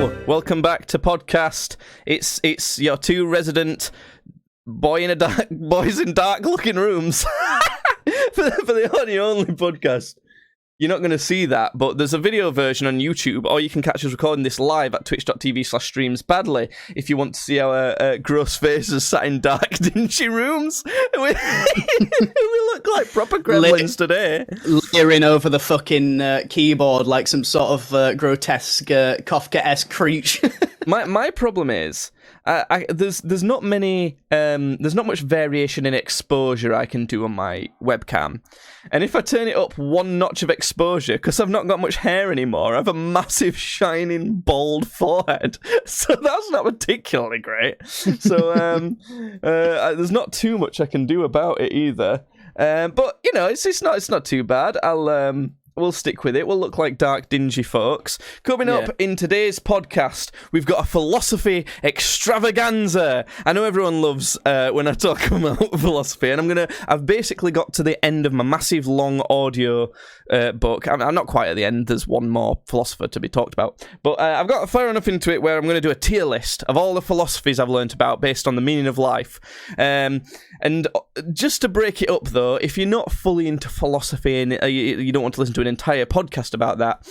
Welcome back to podcast. It's your two resident boys in dark looking rooms for the audio only podcast. You're not going to see that, but there's a video version on YouTube, or you can catch us recording this live at twitch.tv/streamsbadly if you want to see our gross faces sat in dark, dingy rooms. We look like proper gremlins today. Leering over the fucking keyboard like some sort of grotesque, Kafka-esque creature. My problem is, there's not much variation in exposure I can do on my webcam, and if I turn it up one notch of exposure, because I've not got much hair anymore, I have a massive shining bald forehead, so that's not particularly great. So there's not too much I can do about it either. But you know, it's not too bad. We'll stick with it. We'll look like dark, dingy folks. Coming up in today's podcast, we've got a philosophy extravaganza. I know everyone loves when I talk about philosophy, and I've basically got to the end of my massive long audio book. I'm not quite at the end. There's one more philosopher to be talked about, but I've got far enough into it where I'm going to do a tier list of all the philosophies I've learnt about based on the meaning of life. And just to break it up, though, if you're not fully into philosophy and you don't want to listen to an entire podcast about that,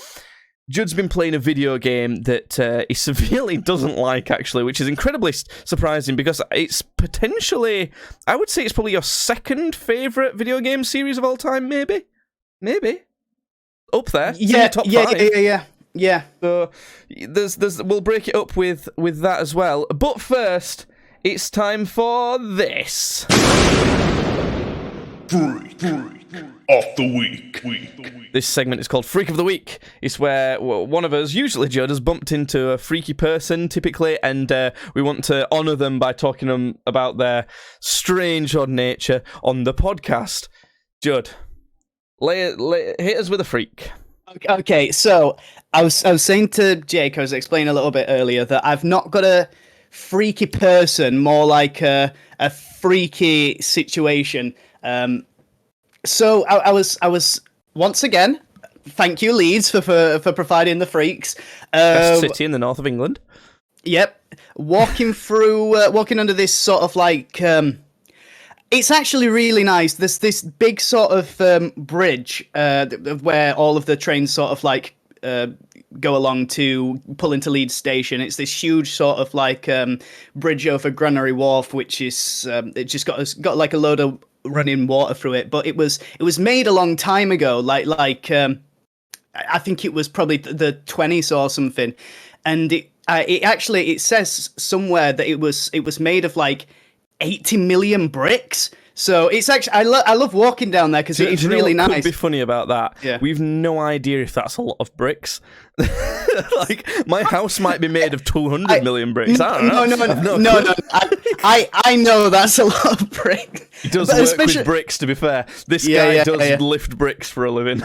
Judd's been playing a video game that he severely doesn't like, actually, which is incredibly surprising because it's potentially, I would say it's probably your second favourite video game series of all time, maybe? Up there. Yeah, top five. Yeah. So we'll break it up with that as well. But first, it's time for this. Freak of the week. This segment is called Freak of the Week. It's where one of us, usually Judd, has bumped into a freaky person, typically, and we want to honour them by talking about their strange odd nature on the podcast. Judd, hit us with a freak. Okay, so I was saying to Jake, I was explaining a little bit earlier that I've not got a freaky person, more like a freaky situation. So I was once again, thank you Leeds for providing the freaks. Best city in the north of England. Yep, walking under this sort of like, it's actually really nice. There's this big sort of bridge where all of the trains sort of like go along to pull into Leeds station. It's this huge sort of like bridge over Granary Wharf, which is it just got like a load of running water through it, but it was made a long time ago, like I think it was probably the 20s or something, and it says somewhere that it was made of like 80 million bricks. So it's actually I love walking down there because it's really nice. Could be funny about that. Yeah. We've no idea if that's a lot of bricks. Like my house might be made of 200 million bricks. I don't know. No. I know that's a lot of bricks. He does work with bricks, to be fair. This guy does lift bricks for a living.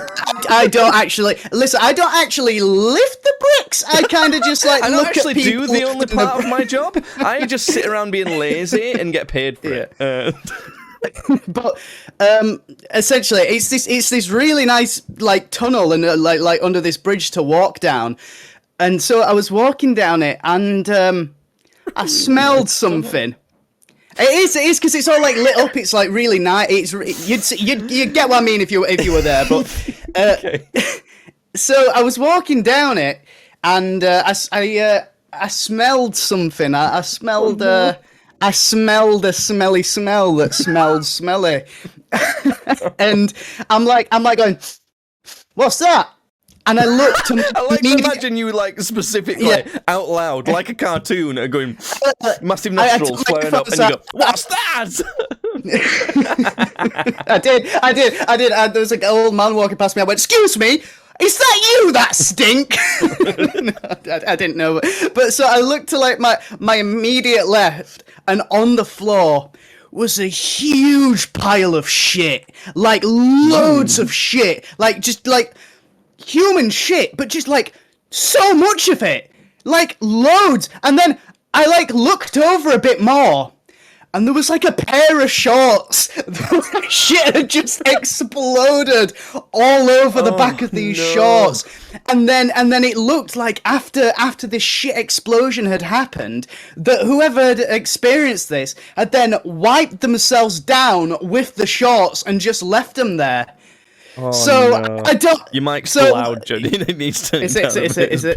I don't actually lift the bricks. I kind of just like I don't look actually at people do the only part of my job. I just sit around being lazy and get paid for it. But essentially, it's this really nice like tunnel and like under this bridge to walk down. And so I was walking down it, and I smelled something. It is because it's all like lit up. It's like really nice. You'd get what I mean if you were there. But Okay. So I was walking down it, and I smelled something. I smelled. I smelled a smelly smell that smelled smelly. And I'm like going, what's that? And I looked. I like to imagine you like specifically out loud, like a cartoon, going massive nostrils flaring up, and you go, "What's that?" I did. And there was like an old man walking past me. I went, "Excuse me, is that you? That stink?" No, I didn't know, but so I looked to like my immediate left, and on the floor was a huge pile of shit, like loads of shit, like just like human shit, but just like so much of it, like loads. And then I like looked over a bit more, and there was like a pair of shorts. Shit had just exploded all over the back of these shorts. And then it looked like after this shit explosion had happened, that whoever had experienced this had then wiped themselves down with the shorts and just left them there. Oh, So no. I don't. Your mic's so, loud, Johnny. It needs to. Is it?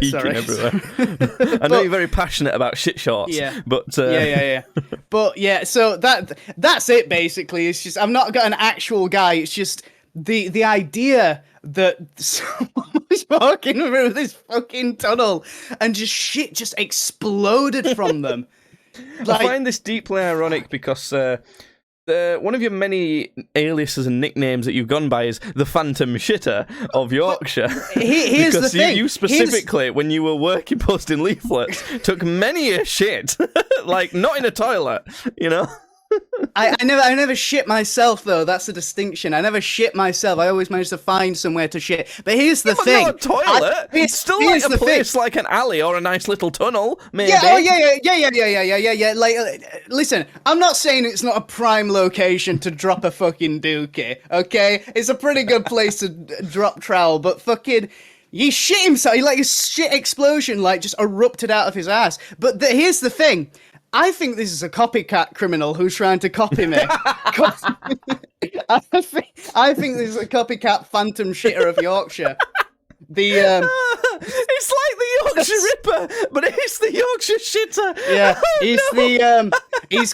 Sorry. Everywhere. I know you're very passionate about shit shorts. Yeah. But Yeah. But yeah, so that's it basically. It's just I've not got an actual guy. It's just the idea that someone was walking through this fucking tunnel and just shit just exploded from them. I find this deeply ironic because one of your many aliases and nicknames that you've gone by is the Phantom Shitter of Yorkshire. Here's the thing. You specifically, when you were working posting leaflets, took many a shit. Like, not in a toilet, you know? I never shit myself though. That's the distinction. I never shit myself. I always manage to find somewhere to shit. But here's the thing. Not a toilet. It's still like a place, like an alley or a nice little tunnel. Maybe. Yeah. Like, listen, I'm not saying it's not a prime location to drop a fucking dookie. Okay, it's a pretty good place to drop trowel. But fucking. He shit himself. Like a shit explosion, like just erupted out of his ass. But here's the thing. I think this is a copycat criminal who's trying to copy me. I think this is a copycat Phantom Shitter of Yorkshire. It's like the Yorkshire Ripper, but it's the Yorkshire Shitter. Yeah,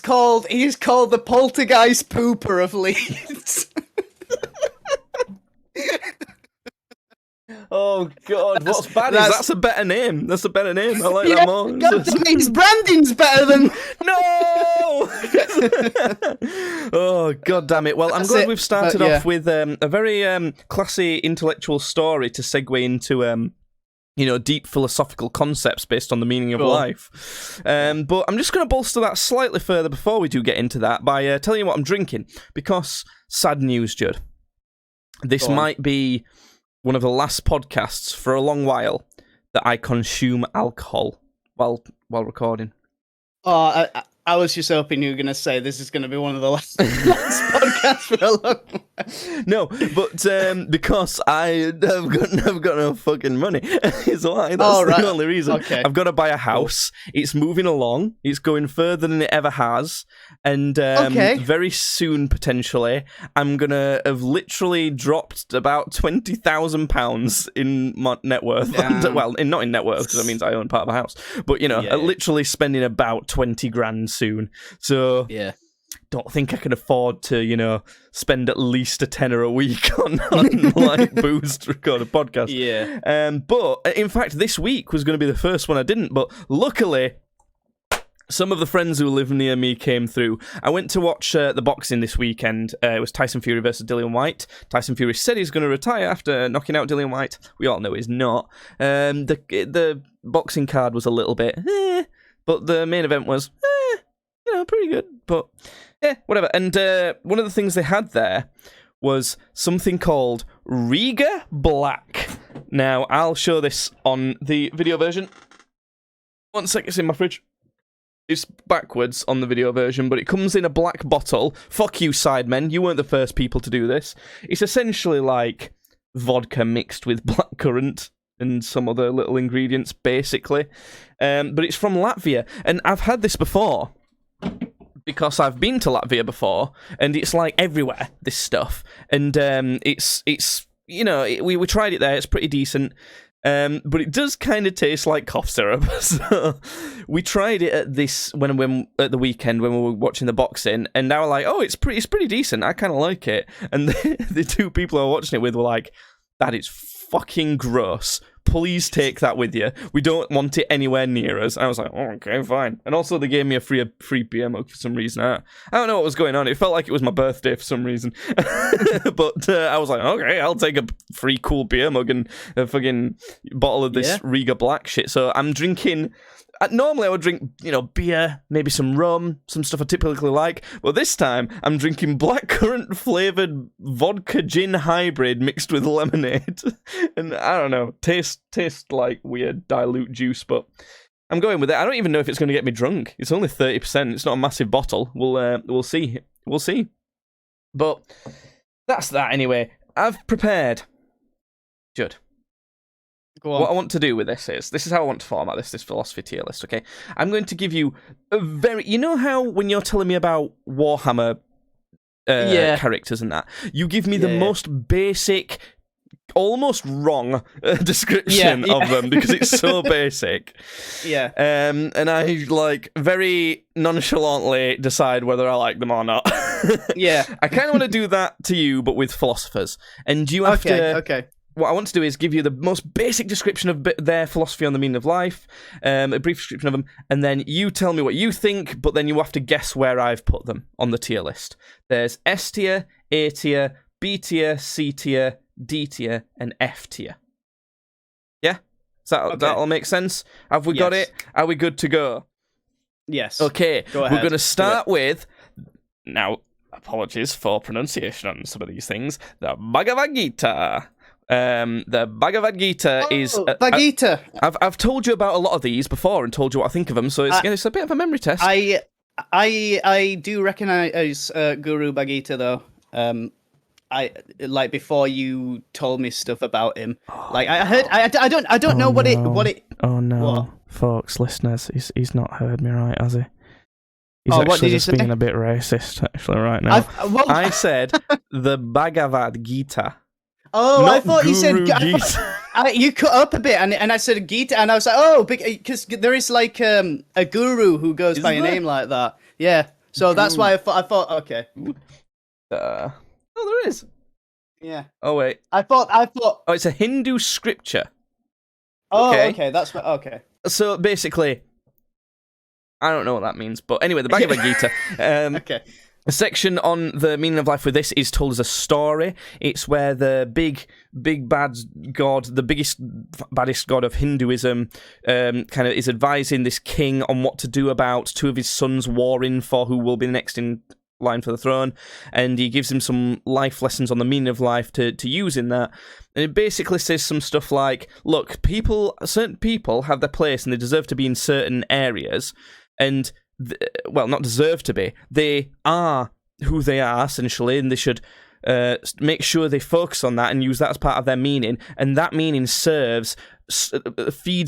Oh, he's called the Poltergeist Pooper of Leeds. Oh God! What's bad is that's a better name. That's a better name. I like that more. God damn it, his branding's better than No. Oh God damn it! Well, I'm glad we've started off with a very classy intellectual story to segue into deep philosophical concepts based on the meaning of life. But I'm just going to bolster that slightly further before we do get into that by telling you what I'm drinking, because sad news, Judd. This might be one of the last podcasts for a long while that I consume alcohol while recording. Oh, I was just hoping you were going to say this is going to be one of the last podcasts for a long while. No, but because I've got no fucking money is why. That's the only reason. Okay. I've got to buy a house. It's moving along. It's going further than it ever has. And very soon, potentially, I'm going to have literally dropped about £20,000 in my net worth. Well, not in net worth, because that means I own part of a house. But, literally spending about 20 grand soon. So don't think I can afford to, spend at least a tenner a week on like booze to record a podcast. Yeah. But in fact, this week was going to be the first one I didn't. But luckily, some of the friends who live near me came through. I went to watch the boxing this weekend. It was Tyson Fury versus Dillian White. Tyson Fury said he's going to retire after knocking out Dillian White. We all know he's not. The boxing card was a little bit, but the main event was, pretty good. But whatever. And one of the things they had there was something called Riga Black. Now, I'll show this on the video version. 1 sec, it's in my fridge. It's backwards on the video version, but it comes in a black bottle. Fuck you, Sidemen. You weren't the first people to do this. It's essentially like vodka mixed with blackcurrant and some other little ingredients, basically. But it's from Latvia. And I've had this before, because I've been to Latvia before, and it's like everywhere, this stuff. And it's we tried it there. It's pretty decent. But it does kind of taste like cough syrup. So we tried it at at the weekend when we were watching the boxing, and now we're like, oh, it's pretty decent. I kind of like it. And the two people I were watching it with were like, that is fucking gross. Please take that with you. We don't want it anywhere near us. I was like, oh, okay, fine. And also they gave me a free beer mug for some reason. I don't know what was going on. It felt like it was my birthday for some reason. But I was like, okay, I'll take a free cool beer mug and a fucking bottle of this Riga Black shit. So I'm drinking. Normally I would drink, beer, maybe some rum, some stuff I typically like. But this time I'm drinking blackcurrant flavoured vodka gin hybrid mixed with lemonade. And I don't know, taste like weird dilute juice, but I'm going with it. I don't even know if it's going to get me drunk. It's only 30%. It's not a massive bottle. We'll see. We'll see. But that's that anyway. I've prepared. Judd. Go on. what I want to do with this is how I want to format this philosophy tier list, okay? I'm going to give you a very... You know how when you're telling me about Warhammer characters and that, you give me the most basic, almost wrong description of them because it's so basic. Yeah. And I, like, very nonchalantly decide whether I like them or not. Yeah. I kind of want to do that to you, but with philosophers. And you have to... Okay. What I want to do is give you the most basic description of their philosophy on the meaning of life, a brief description of them, and then you tell me what you think, but then you have to guess where I've put them on the tier list. There's S tier, A tier, B tier, C tier, D tier, and F tier. Yeah? Does that all make sense? Have we got it? Are we good to go? Yes. Okay, Go ahead. we're going to start with... Now, apologies for pronunciation on some of these things. The Bhagavad-Gita. The Bhagavad-Gita is... Bhagavad-Gita. I've told you about a lot of these before and told you what I think of them, so it's a bit of a memory test. I do recognize Guru Bhagavad-Gita though. I like before you told me stuff about him. Like I heard, I don't know what it. Oh no, what? Folks, listeners, he's not heard me right, has he? He's what did actually you just say? being a bit racist, actually, right now. I said the Bhagavad-Gita. Oh, I thought Guru you said Gita. you cut up a bit, and I said Gita, and I was like, oh, because there is like a guru who goes by a name like that. Yeah, so that's why I thought okay. Oh, there is. Yeah. Oh wait. I thought. Oh, it's a Hindu scripture. Oh, okay. That's what. Okay. So basically, I don't know what that means, but anyway, the Bhagavad-Gita. Okay. A section on the meaning of life with this is told as a story. It's where the big bad god, the baddest god of Hinduism, kind of is advising this king on what to do about two of his sons warring for who will be next in line for the throne, and he gives him some life lessons on the meaning of life to use in that. And it basically says some stuff like, look, certain people have their place and they deserve to be in certain areas, and well, not deserve to be. They are who they are, essentially, and they should make sure they focus on that and use that as part of their meaning, and that meaning feeds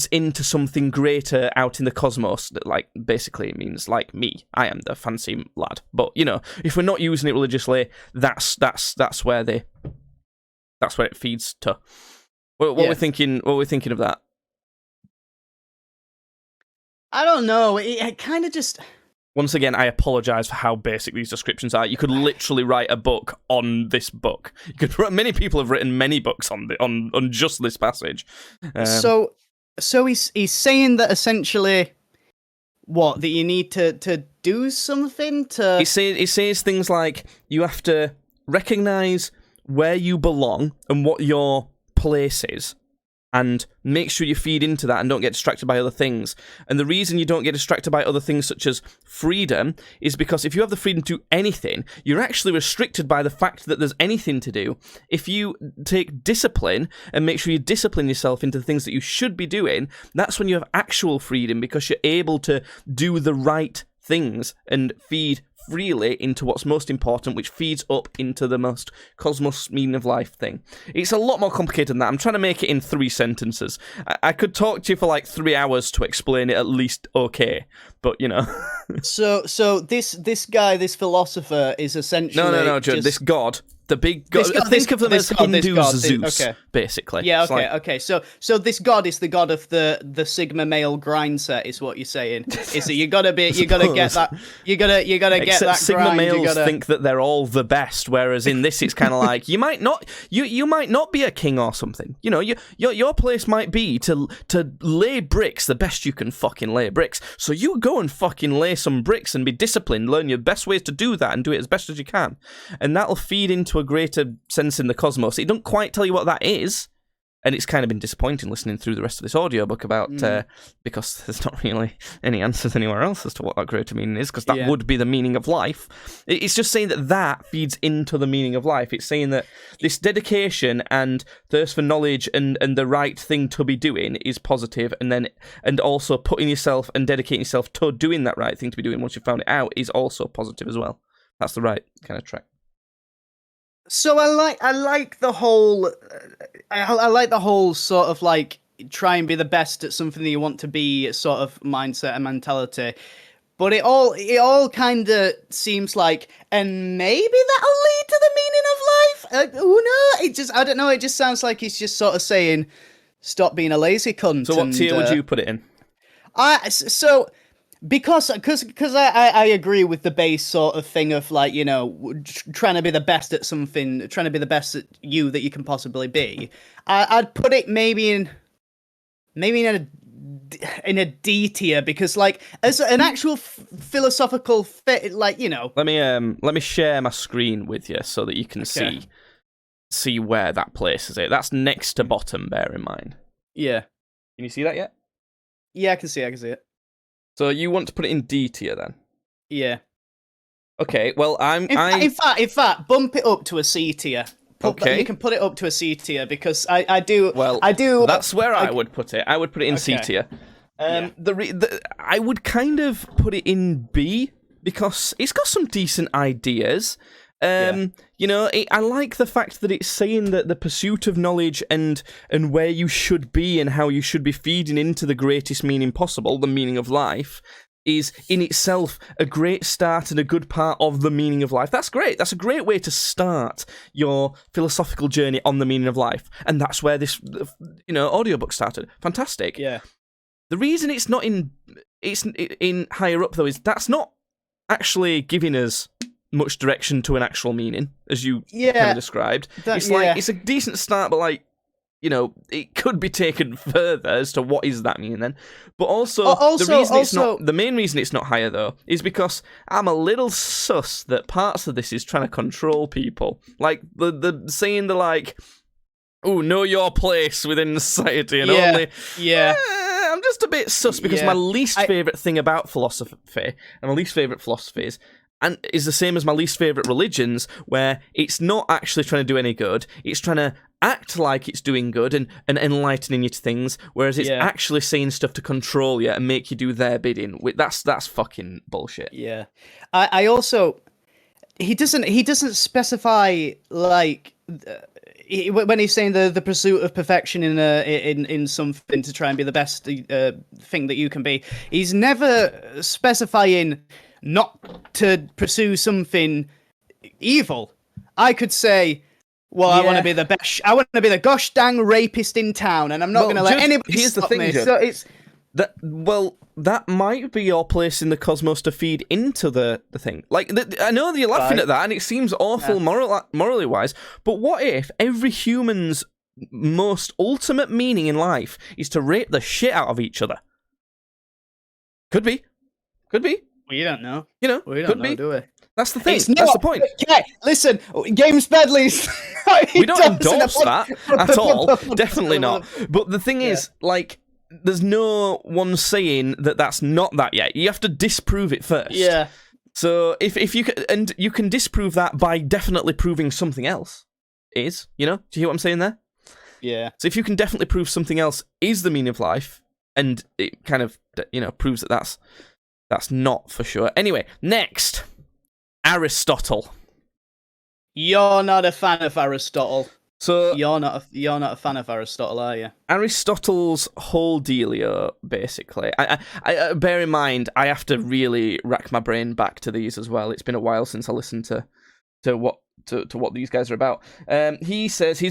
into something greater out in the cosmos. That, like, basically it means, like me, I am the fancy lad. But, you know, if we're not using it religiously, that's where it feeds to. What we're thinking of that? I don't know. It kind of just. Once again, I apologise for how basic these descriptions are. You could literally write a book on this book. Many people have written many books on just this passage. So he's saying that essentially, what, that you need to do something to. He says things like you have to recognise where you belong and what your place is, and make sure you feed into that and don't get distracted by other things. And the reason you don't get distracted by other things such as freedom is because if you have the freedom to do anything, you're actually restricted by the fact that there's anything to do. If you take discipline and make sure you discipline yourself into the things that you should be doing, that's when you have actual freedom, because you're able to do the right things and feed freely into what's most important, which feeds up into the most cosmos meaning of life thing. It's a lot more complicated than that. I'm trying to make it in 3 sentences. I could talk to you for like 3 hours to explain it at least okay, but you know. So this guy, this philosopher, is essentially no, Judd, this god. The big god. Think of them as Hindu's Zeus, basically. Yeah, okay. So this god is the god of the Sigma male grind set, is what you're saying. Is that you gotta get that. You gotta get Except that Sigma grind. males think that they're all the best, whereas in this it's kind of like you might not be a king or something. You know, your place might be to lay bricks the best you can fucking lay bricks. So you go and fucking lay some bricks and be disciplined. Learn your best ways to do that and do it as best as you can, and that'll feed into a greater sense in the cosmos. It don't quite tell you what that is, and it's kind of been disappointing listening through the rest of this audiobook about because there's not really any answers anywhere else as to what that greater meaning is, because that would be the meaning of life. It's just saying that feeds into the meaning of life. It's saying that this dedication and thirst for knowledge and the right thing to be doing is positive, and also putting yourself and dedicating yourself to doing that right thing to be doing once you've found it out is also positive as well. That's the right kind of track. So I like the whole I like the whole sort of like try and be the best at something that you want to be sort of mindset and mentality. But it all kind of seems like, and maybe that'll lead to the meaning of life. Who knows? I don't know. It just sounds like he's just sort of saying, stop being a lazy cunt. So what tier would you put it in? Because I agree with the base sort of thing of like, you know, trying to be the best at something, trying to be the best at you that you can possibly be. I'd put it maybe in a D tier, because like as an actual philosophical fit, like, you know. Let me share my screen with you so that you can see where that places it. That's next to bottom, bear in mind. Yeah. Can you see that yet? Yeah, I can see it. So you want to put it in D tier then? Yeah. Okay, well In fact, bump it up to a C tier. Okay. You can put it up to a C tier, because I do. That's where I would put it. I would put it in C tier. I would kind of put it in B, because it's got some decent ideas. You know, I like the fact that it's saying that the pursuit of knowledge and where you should be and how you should be feeding into the greatest meaning possible, the meaning of life, is in itself a great start and a good part of the meaning of life. That's great. That's a great way to start your philosophical journey on the meaning of life. And that's where this, you know, audiobook started. Fantastic. Yeah. The reason it's not in higher up, though, is that's not actually giving us much direction to an actual meaning, as you kind of described. It's a decent start, but like, you know, it could be taken further as to what is that meaning then. But also the main reason it's not higher though is because I'm a little sus that parts of this is trying to control people. Like the saying the like, "Oh, know your place within society," and I'm just a bit sus because my least favourite thing about philosophy, and my least favourite philosophies, and is the same as my least favourite religions, where it's not actually trying to do any good, it's trying to act like it's doing good and enlightening you to things, whereas it's actually saying stuff to control you and make you do their bidding. That's fucking bullshit. Yeah. I also... He doesn't specify, like... when he's saying the pursuit of perfection in something to try and be the best thing that you can be, he's never specifying not to pursue something evil. I could say, well, I want to be the best. I want to be the gosh dang rapist in town, and I'm not going to let anybody stop me. So it's that. Well, that might be your place in the cosmos to feed into the thing. Like, I know that you're laughing at that, and it seems awful morally wise. But what if every human's most ultimate meaning in life is to rape the shit out of each other? Could be. We don't know. You know, we don't know, do we? That's the thing. That's the point. Okay, listen, Games Bedley's... We don't endorse that at all. Definitely not. But the thing is, like, there's no one saying that that's not that yet. You have to disprove it first. Yeah. So if you can, and you can disprove that by definitely proving something else is, you know? Do you hear what I'm saying there? Yeah. So if you can definitely prove something else is the meaning of life, and it kind of, you know, proves that that's not for sure. Anyway, next, Aristotle. You're not a fan of Aristotle. So you're not a fan of Aristotle, are you? Aristotle's whole dealio, basically. I bear in mind, I have to really rack my brain back to these as well. It's been a while since I listened to what these guys are about. He says he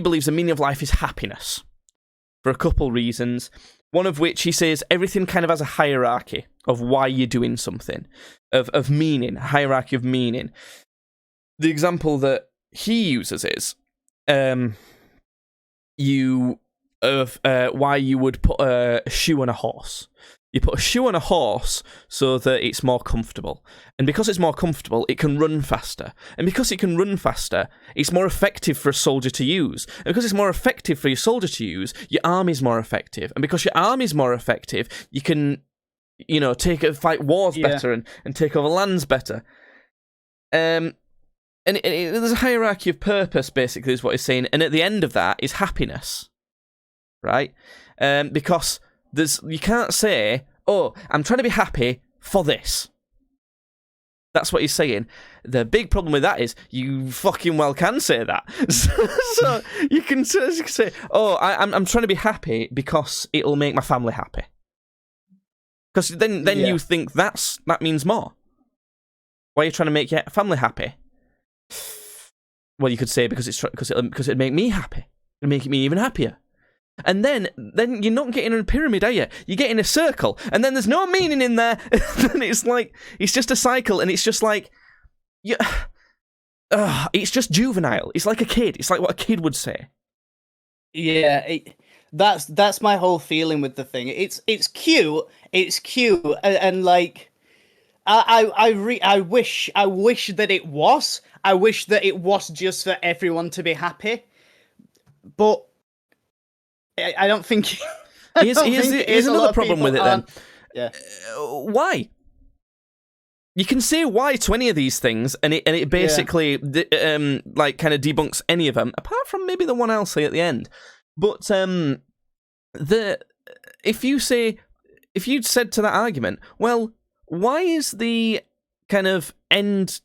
believes the meaning of life is happiness for a couple reasons. One of which he says everything kind of has a hierarchy of why you're doing something, of meaning, hierarchy of meaning. The example that he uses is why you would put a shoe on a horse. You put a shoe on a horse so that it's more comfortable. And because it's more comfortable, it can run faster. And because it can run faster, it's more effective for a soldier to use. And because it's more effective for your soldier to use, your army's more effective. And because your army's more effective, you can, you know, fight wars better and take over lands better. And there's a hierarchy of purpose, basically, is what he's saying. And at the end of that is happiness, right? Because you can't say, oh, I'm trying to be happy for this. That's what he's saying. The big problem with that is you fucking well can say that. So you can say, "Oh, I'm trying to be happy because it'll make my family happy." Because then you think that means more. Why are you trying to make your family happy? Well, you could say because it'd make me happy. It'd make me even happier. And then you're not getting a pyramid, are you? You're getting a circle, and then there's no meaning in there. And it's like it's just a cycle, and it's just like, it's just juvenile. It's like a kid. It's like what a kid would say. Yeah, that's my whole feeling with the thing. It's cute. It's cute, and like, I wish that it was. I wish that it was just for everyone to be happy, but I don't think. Here's another problem with it then. Yeah. Why? You can say why to any of these things, and it basically like kind of debunks any of them, apart from maybe the one I'll say at the end. But if you'd said to that argument, well, why is the kind of end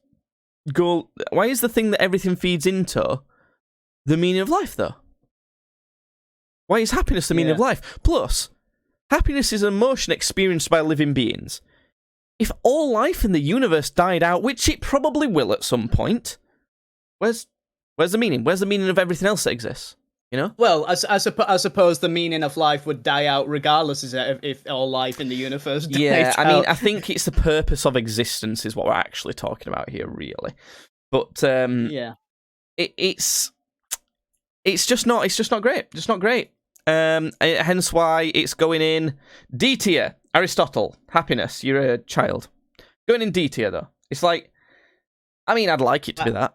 goal? Why is the thing that everything feeds into the meaning of life, though? Why is happiness the meaning of life? Plus, happiness is an emotion experienced by living beings. If all life in the universe died out, which it probably will at some point, where's the meaning? Where's the meaning of everything else that exists? You know? Well, I suppose the meaning of life would die out regardless if all life in the universe died out. I mean, I think it's the purpose of existence is what we're actually talking about here, really. But it's just not great. Just not great. Hence why it's going in D tier. Aristotle, happiness. You're a child. Going in D tier though. It's like, I mean, I'd like it to be that.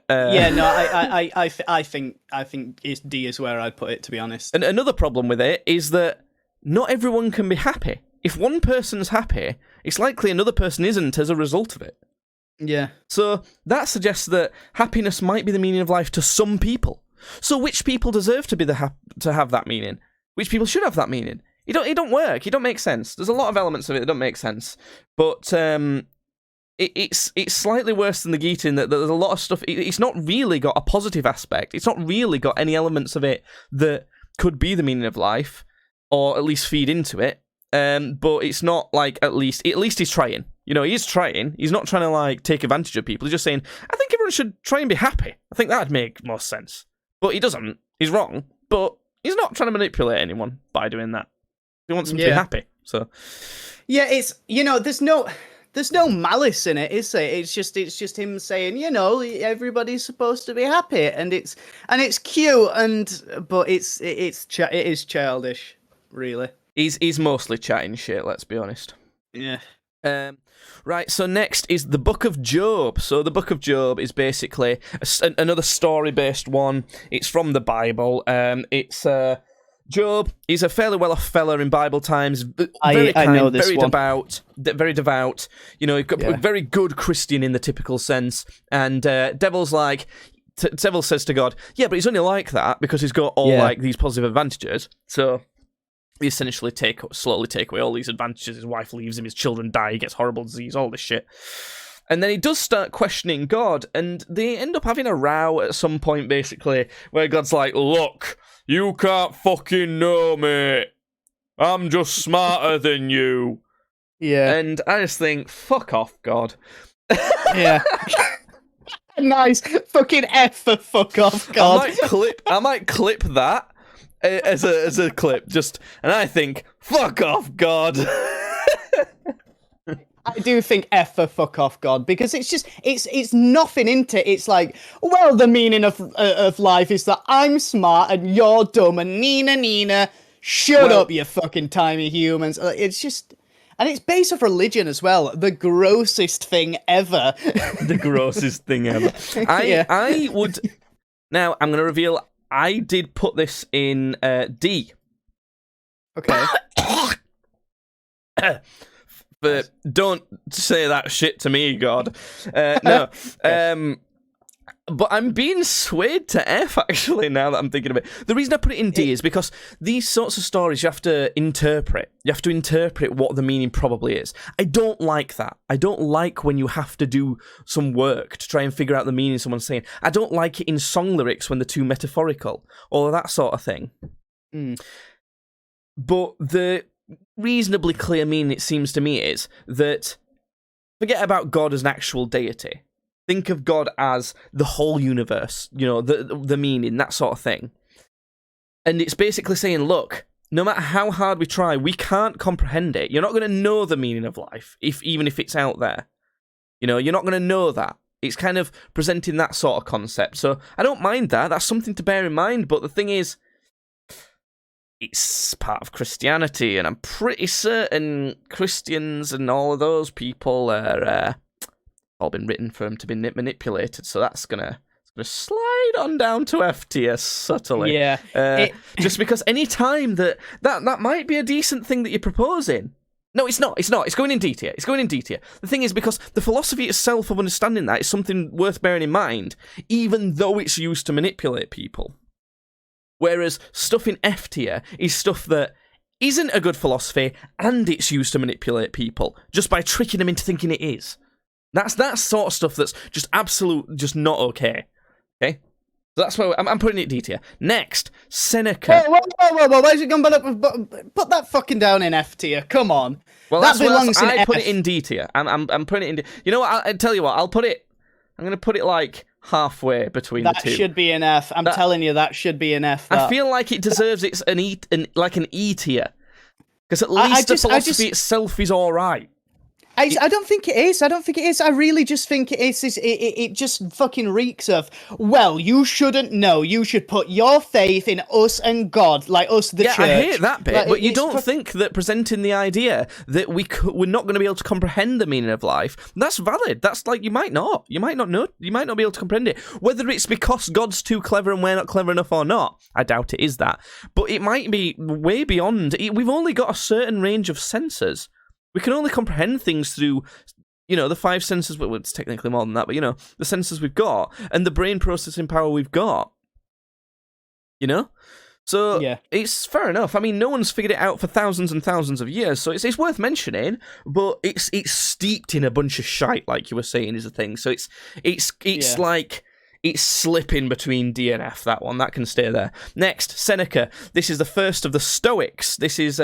I think it's D is where I'd put it, to be honest. And another problem with it is that not everyone can be happy. If one person's happy, it's likely another person isn't as a result of it. Yeah. So that suggests that happiness might be the meaning of life to some people. So which people deserve to be to have that meaning? Which people should have that meaning? It don't work. It don't make sense. There's a lot of elements of it that don't make sense. But it's slightly worse than the Gita in that there's a lot of stuff. It's not really got a positive aspect. It's not really got any elements of it that could be the meaning of life, or at least feed into it. But it's not like at least he's trying. You know, he's trying. He's not trying to like take advantage of people. He's just saying, I think everyone should try and be happy. I think that'd make more sense. But he doesn't. He's wrong. But he's not trying to manipulate anyone by doing that. He wants them to be happy. So yeah, it's there's no malice in it, is it? It's just him saying, everybody's supposed to be happy, and it's cute, but it is childish, really. He's mostly chatting shit. Let's be honest. Yeah. Right, so next is the Book of Job. So the Book of Job is basically another story-based one. It's from the Bible. It's Job. He's a fairly well-off fella in Bible times. Very kind, I know this one. Very devout. You know, a very good Christian in the typical sense. And Devil says to God, yeah, but he's only like that because he's got all like these positive advantages. So he essentially slowly take away all these advantages. His wife leaves him, his children die, he gets horrible disease, all this shit. And then he does start questioning God, and they end up having a row at some point, basically, where God's like, look, you can't fucking know me. I'm just smarter than you. Yeah. And I just think, fuck off, God. Yeah. Nice. Fucking F for fuck off, God. I might clip that. As a clip, and I think, fuck off, God. I do think F for fuck off, God, because it's nothing into it. It's like, well, the meaning of life is that I'm smart and you're dumb, and Nina, shut up, you fucking tiny humans. It's just, and it's based off religion as well. The grossest thing ever. The grossest thing ever. I would. Now I'm going to reveal. I did put this in D. Okay. But don't say that shit to me, God. No. But I'm being swayed to F, actually, now that I'm thinking of it. The reason I put it in D is because these sorts of stories you have to interpret. You have to interpret what the meaning probably is. I don't like that. I don't like when you have to do some work to try and figure out the meaning someone's saying. I don't like it in song lyrics when they're too metaphorical, or that sort of thing. But the reasonably clear meaning, it seems to me, is that forget about God as an actual deity. Think of God as the whole universe, the meaning, that sort of thing. And it's basically saying, look, no matter how hard we try, we can't comprehend it. You're not going to know the meaning of life, even if it's out there. You're not going to know that. It's kind of presenting that sort of concept. So I don't mind that. That's something to bear in mind. But the thing is, it's part of Christianity, and I'm pretty certain Christians and all of those people are... all been written for them to be manipulated, so that's gonna slide on down to F tier subtly. Yeah. Just because any time that might be a decent thing that you're proposing. No, it's not. It's not. It's going in D tier. It's going in D tier. The thing is, because the philosophy itself of understanding that is something worth bearing in mind, even though it's used to manipulate people. Whereas stuff in F tier is stuff that isn't a good philosophy, and it's used to manipulate people just by tricking them into thinking it is. That's that sort of stuff that's just just not okay. Okay? So that's why I'm putting it D tier. Next, Seneca. Whoa, where's it gone? Put that fucking down in F tier. Come on. Well, that belongs in I F. put it in D tier. I'm putting it in D. You know what? I tell you what. I'm going to put it like halfway between the two. That should be an F. I'm telling you, that should be an F. I feel like it deserves an E tier. Because at least the philosophy itself is all right. I don't think it is. I really just think it is. It just fucking reeks of, well, you shouldn't know. You should put your faith in us and God, like us, the church. Yeah, I hate that bit, like, but you don't think that presenting the idea that we're not going to be able to comprehend the meaning of life, that's valid. That's like, you might not know. You might not be able to comprehend it. Whether it's because God's too clever and we're not clever enough or not, I doubt it is that. But it might be way beyond. We've only got a certain range of senses. We can only comprehend things through, the five senses. Well, it's technically more than that, but, the senses we've got and the brain processing power we've got. So yeah. It's fair enough. I mean, no one's figured it out for thousands and thousands of years, so it's worth mentioning. But it's steeped in a bunch of shite, like you were saying, is the thing. So it's like it's slipping between D and F. That one that can stay there. Next, Seneca. This is the first of the Stoics. This is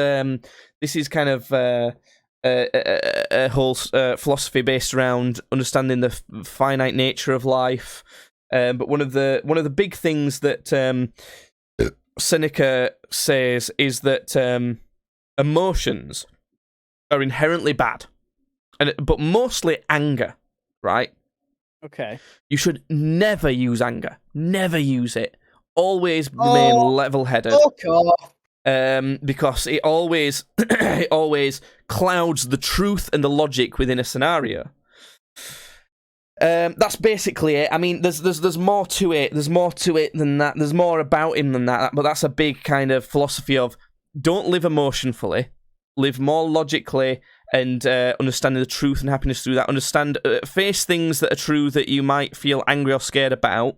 kind of. A whole philosophy based around understanding the finite nature of life, but one of the big things that Seneca says is that emotions are inherently bad, but mostly anger, right? Okay. You should never use anger. Never use it. Always remain level-headed. Because it always clouds the truth and the logic within a scenario. That's basically it. I mean, there's more to it. There's more to it than that. There's more about him than that. But that's a big kind of philosophy of don't live emotionally, live more logically, and understanding the truth and happiness through that. Face things that are true that you might feel angry or scared about.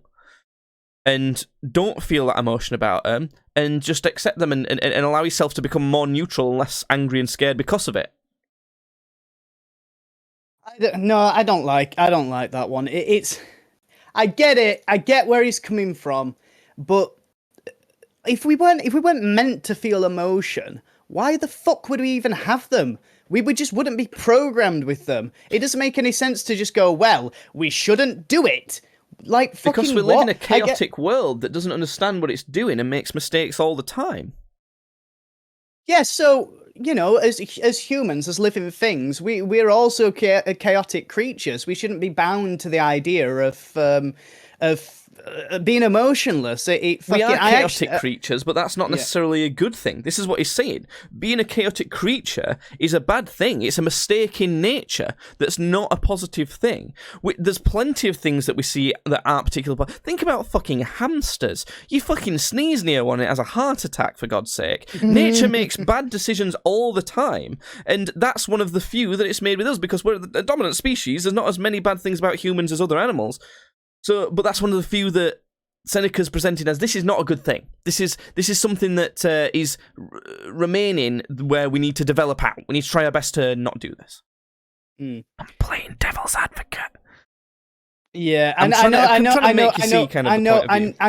And don't feel that emotion about them, and just accept them and allow yourself to become more neutral and less angry and scared because of it. I don't like that one. I get it. I get where he's coming from, but if we weren't meant to feel emotion, why the fuck would we even have them? We just wouldn't be programmed with them. It doesn't make any sense to just go, well, we shouldn't do it. Like, fucking because we live in a chaotic world that doesn't understand what it's doing and makes mistakes all the time. Yeah, so, as humans, as living things, we're also chaotic creatures. We shouldn't be bound to the idea of being emotionless. We are chaotic creatures, but that's not necessarily a good thing. This is what he's saying. Being a chaotic creature is a bad thing. It's a mistake in nature that's not a positive thing. There's plenty of things that we see that aren't particularly... Think about fucking hamsters. You fucking sneeze near one and it has a heart attack, for God's sake. Nature makes bad decisions all the time, and that's one of the few that it's made with us, because we're a dominant species. There's not as many bad things about humans as other animals. So, but that's one of the few that Seneca's presented as this is not a good thing. This is something that is remaining where we need to develop out. We need to try our best to not do this. I'm playing devil's advocate. Yeah, and I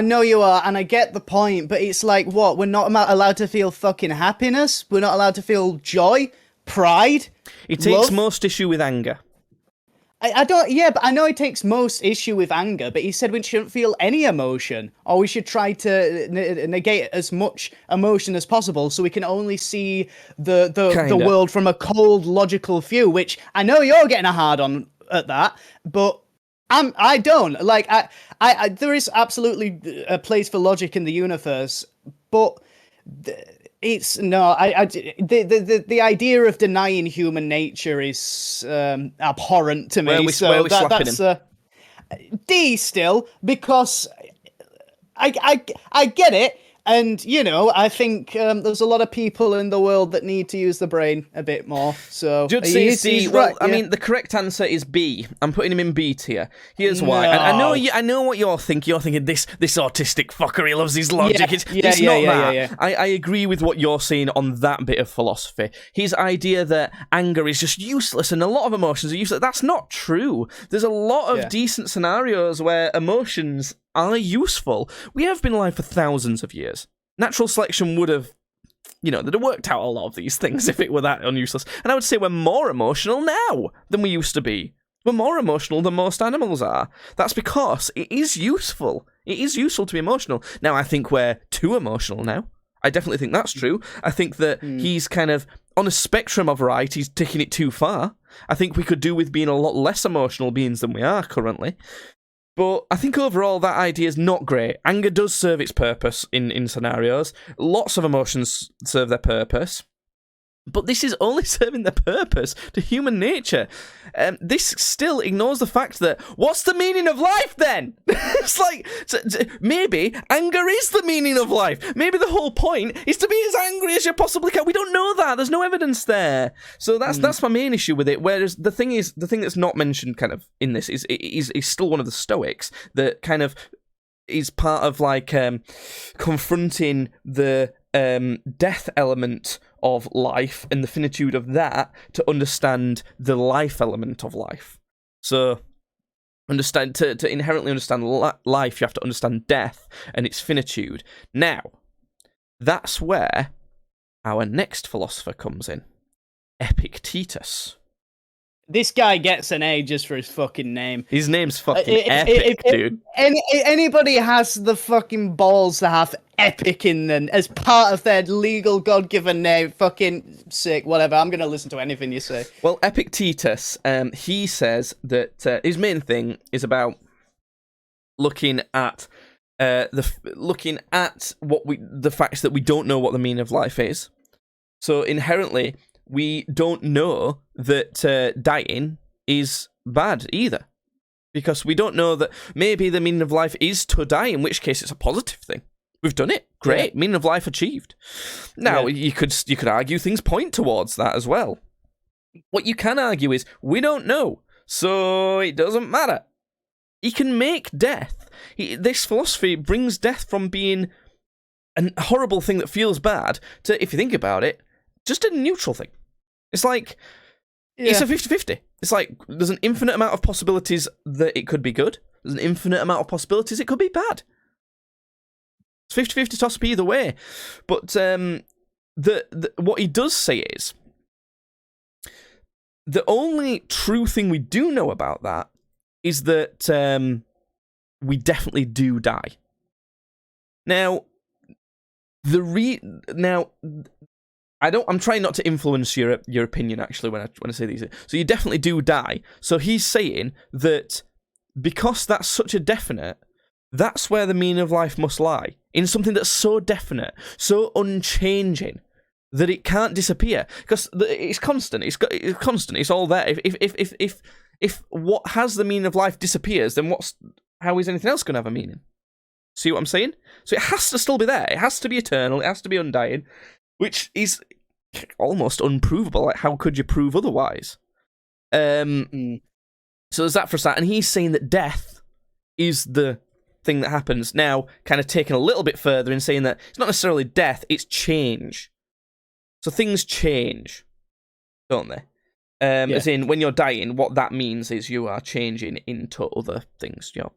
know you are, and I get the point, but it's like, what? We're not allowed to feel fucking happiness. We're not allowed to feel joy, pride. He takes love? most issue with anger. I don't. Yeah, but I know he takes most issue with anger. But he said we shouldn't feel any emotion, or we should try to negate as much emotion as possible, so we can only see the world from a cold, logical view. Which I know you're getting a hard on at that, but I don't like. I there is absolutely a place for logic in the universe, but. It's no, the idea of denying human nature is abhorrent to me. Where we slapping him? D still, because I get it, and you know I think there's a lot of people in the world that need to use the brain a bit more. So Judd says D. Well, I mean, the correct answer is B. I'm putting him in B tier. Here's why. And I know what you're thinking. You're thinking this autistic fucker. He loves his logic. It's not that. Yeah. I agree with what you're saying on that bit of philosophy. His idea that anger is just useless and a lot of emotions are useless. That's not true. There's a lot of decent scenarios where emotions are useful. We have been alive for thousands of years. Natural selection would have, they'd have worked out a lot of these things if it were that unuseless. And I would say we're more emotional now than we used to be. We're more emotional than most animals are. That's because it is useful. It is useful to be emotional. Now, I think we're too emotional now. I definitely think that's true. I think that he's kind of on a spectrum of right. He's taking it too far. I think we could do with being a lot less emotional beings than we are currently. But I think overall that idea is not great. Anger does serve its purpose in scenarios. Lots of emotions serve their purpose. But this is only serving the purpose to human nature. This still ignores the fact that, what's the meaning of life then? It's like, maybe anger is the meaning of life. Maybe the whole point is to be as angry as you possibly can. We don't know that. There's no evidence there. So that's my main issue with it. Whereas the thing that's not mentioned kind of in this is still one of the Stoics that kind of is part of like confronting the death element of life and the finitude of that to understand the life element of life. So to inherently understand life, you have to understand death and its finitude. Now, that's where our next philosopher comes in, Epictetus. This guy gets an A just for his fucking name. His name's fucking epic, dude. Anybody has the fucking balls to have epic in them as part of their legal God-given name, fucking sick, whatever. I'm going to listen to anything you say. Well, Epictetus, he says that his main thing is about looking at the facts that we don't know what the meaning of life is. So inherently, we don't know that dying is bad either. Because we don't know that maybe the meaning of life is to die, in which case it's a positive thing. We've done it. Great. Yeah. Meaning of life achieved. Now, you could argue things point towards that as well. What you can argue is, we don't know, so it doesn't matter. He can make death. This philosophy brings death from being a horrible thing that feels bad to, if you think about it, just a neutral thing. It's like, it's a 50-50. It's like, there's an infinite amount of possibilities that it could be good. There's an infinite amount of possibilities it could be bad. It's 50-50 toss-up either way. But what he does say is, the only true thing we do know about that is that we definitely do die. Now, I'm trying not to influence your opinion, actually, when I say these. So you definitely do die. So he's saying that because that's such a definite, that's where the meaning of life must lie. In something that's so definite, so unchanging, that it can't disappear. Because it's constant. It's constant. It's all there. If what has the meaning of life disappears, then how is anything else going to have a meaning? See what I'm saying? So it has to still be there. It has to be eternal. It has to be undying. Which is almost unprovable. Like, how could you prove otherwise? So there's that for a start. And he's saying that death is the thing that happens. Now, kind of taken a little bit further in saying that it's not necessarily death, it's change. So things change, don't they? As in, when you're dying, what that means is you are changing into other things. You're,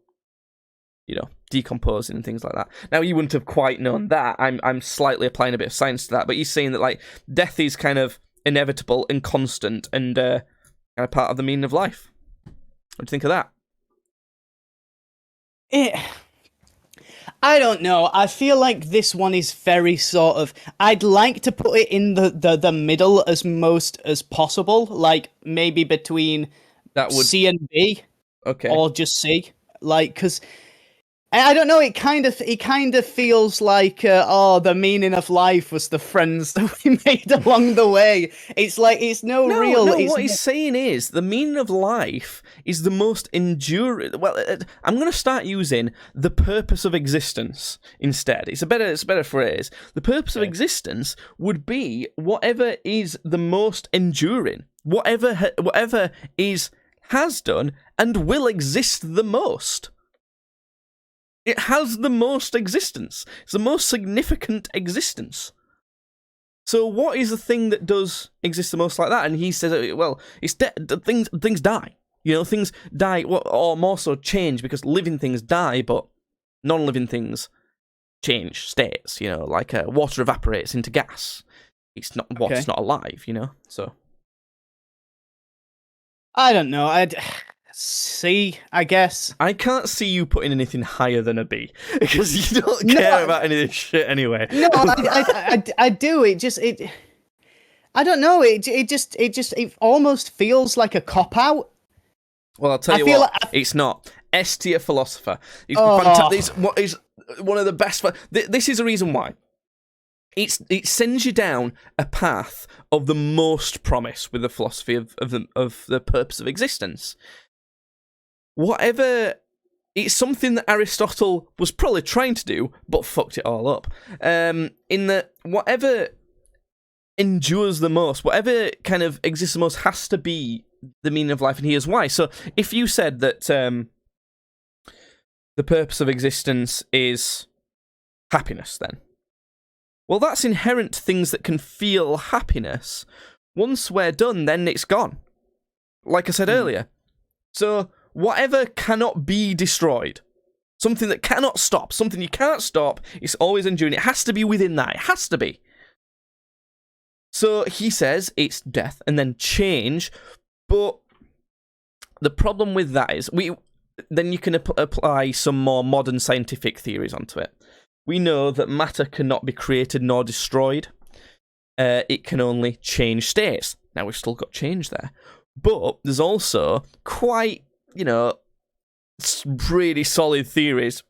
decomposing and things like that. Now, you wouldn't have quite known that. I'm slightly applying a bit of science to that, but he's saying that like death is kind of inevitable and constant and kind of part of the meaning of life. What do you think of that? I don't know. I feel like this one is very sort of... I'd like to put it in the middle as most as possible. Like, maybe between C and B. Okay. Or just C. Like, because... I don't know, it kind of feels like, the meaning of life was the friends that we made along the way. It's like, it's no real... No, what he's saying is, the meaning of life is the most enduring... Well, I'm going to start using the purpose of existence instead. It's a better phrase. The purpose of existence would be whatever is the most enduring. Whatever has done and will exist the most. It has the most existence. It's the most significant existence. So what is the thing that does exist the most like that? And he says, well, it's things die. Things die, or more so change, because living things die, but non-living things change states. Like water evaporates into gas. It's not water's not alive. So I don't know. C, I guess. I can't see you putting anything higher than a B because you don't care about any of this shit anyway. No, I do. I don't know. It almost feels like a cop out. Well, I'll tell you what. It's not. S tier philosopher. He's he's one of the best. This is the reason why. It sends you down a path of the most promise with the philosophy of the purpose of existence. It's something that Aristotle was probably trying to do, but fucked it all up. In that whatever endures the most, whatever kind of exists the most, has to be the meaning of life, and here's why. So, if you said that the purpose of existence is happiness, then, well, that's inherent to things that can feel happiness. Once we're done, then it's gone. Like I said earlier. So, whatever cannot be destroyed, something that cannot stop, something you can't stop, it's always enduring. It has to be within that. It has to be. So he says it's death and then change, but the problem with that is then you can apply some more modern scientific theories onto it. We know that matter cannot be created nor destroyed. It can only change states. Now we've still got change there, but there's also quite really solid theories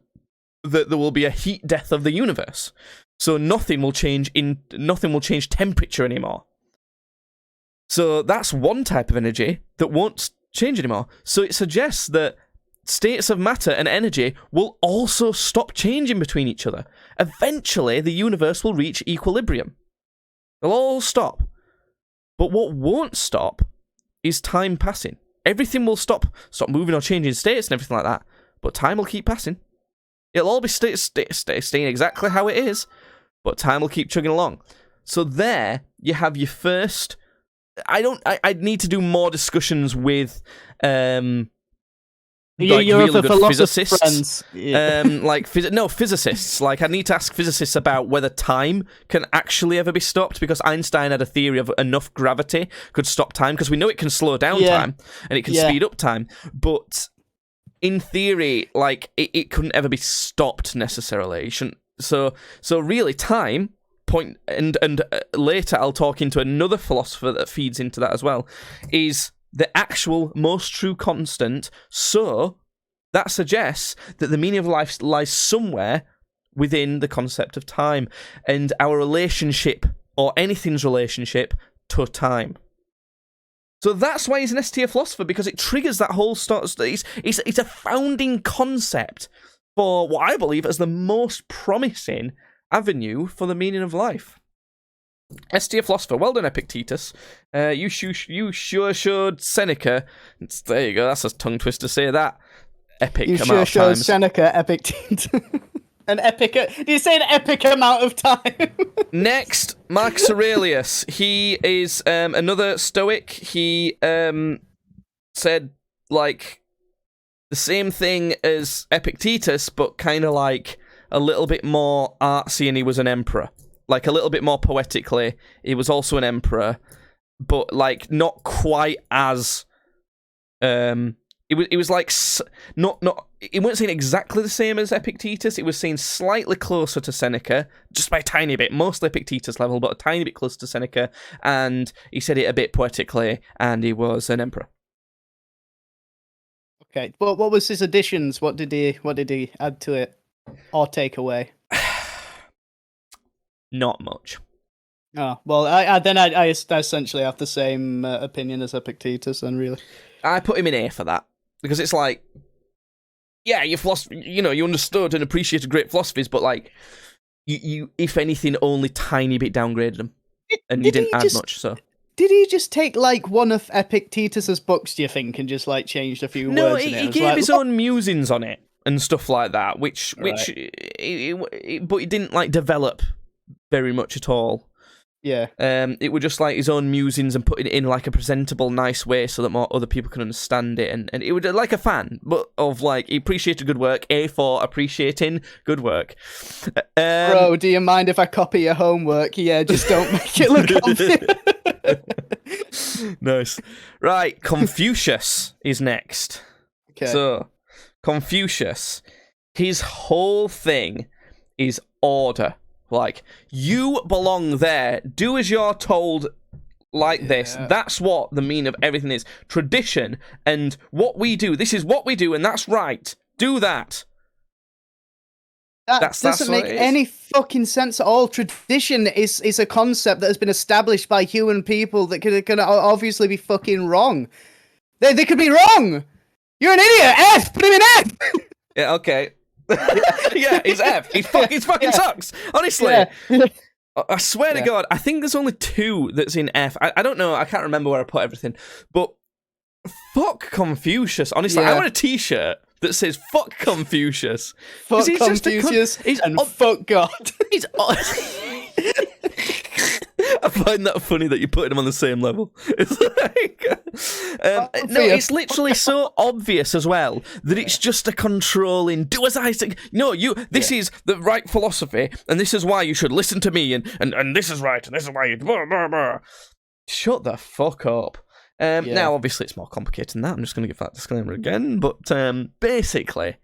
that there will be a heat death of the universe. So nothing will change temperature anymore. So that's one type of energy that won't change anymore. So it suggests that states of matter and energy will also stop changing between each other. Eventually, the universe will reach equilibrium. They'll all stop. But what won't stop is time passing. Everything will stop moving or changing states and everything like that, but time will keep passing. It'll all be staying exactly how it is, but time will keep chugging along. So there, you have your first... I'd need to do more discussions with... You're really good physicists. Yeah. Physicists. Like, I need to ask physicists about whether time can actually ever be stopped, because Einstein had a theory of enough gravity could stop time, because we know it can slow down time and it can speed up time, but in theory, like, it couldn't ever be stopped necessarily. You shouldn't. So really, time and later I'll talk into another philosopher that feeds into that as well, is the actual most true constant. So that suggests that the meaning of life lies somewhere within the concept of time and our relationship, or anything's relationship, to time. So that's why he's an S-tier philosopher, because it triggers that whole it's a founding concept for what I believe as the most promising avenue for the meaning of life. S-tier philosopher. Well done, Epictetus. You sure showed Seneca. There you go, that's a tongue twister to say that. epic You amount sure of showed times. Seneca epic. An epic. Did you say an epic amount of time? Next, Marcus Aurelius. He is another Stoic. He said like the same thing as Epictetus, but kind of like a little bit more artsy, and he was an emperor. Like a little bit more poetically, he was also an emperor, but like not quite as It was like not. It wasn't saying exactly the same as Epictetus. It was saying slightly closer to Seneca, just by a tiny bit, mostly Epictetus level, but a tiny bit closer to Seneca. And he said it a bit poetically, and he was an emperor. Okay, but what was his additions? What did he add to it or take away? Not much. Oh well, I essentially have the same opinion as Epictetus, then really. I put him in A for that because it's like, yeah, your philosophy, you understood and appreciated great philosophies, but like, you if anything, only tiny bit downgraded them, and you didn't add much. So. Did he just take, like, one of Epictetus's books, do you think, and just, like, changed a few words in it? He gave his own musings on it and stuff like that, but he didn't, like, develop very much at all. Yeah. It was just, like, his own musings and putting it in, like, a presentable, nice way so that more other people can understand it, and it was like a fan, but of, like, he appreciated good work, A for appreciating good work. Bro, do you mind if I copy your homework? Yeah, just don't make it look obvious. Nice. Right, Confucius is next. Okay. So, Confucius, his whole thing is order. Like, you belong there. Do as you're told like this. That's what the meaning of everything is. Tradition and what we do. This is what we do, and that's right. Do that. That doesn't make any fucking sense at all. Tradition is a concept that has been established by human people that can obviously be fucking wrong. They could be wrong. You're an idiot. F. Put him in F. Yeah. Okay. Yeah, he's F. He's fucking sucks. Honestly. Yeah. I swear to God, I think there's only 2 that's in F. I don't know. I can't remember where I put everything. But fuck Confucius. Honestly, I want a T-shirt that says "fuck Confucius." Fuck Confucius and fuck God. I find that funny that you're putting them on the same level. It's like, it's literally so obvious as well that it's just a controlling. Do as I say. No, This is the right philosophy, and this is why you should listen to me, and this is right, and this is why you. Blah, blah, blah. Shut the fuck up. Now, obviously, it's more complicated than that. I'm just going to give that disclaimer again. But basically,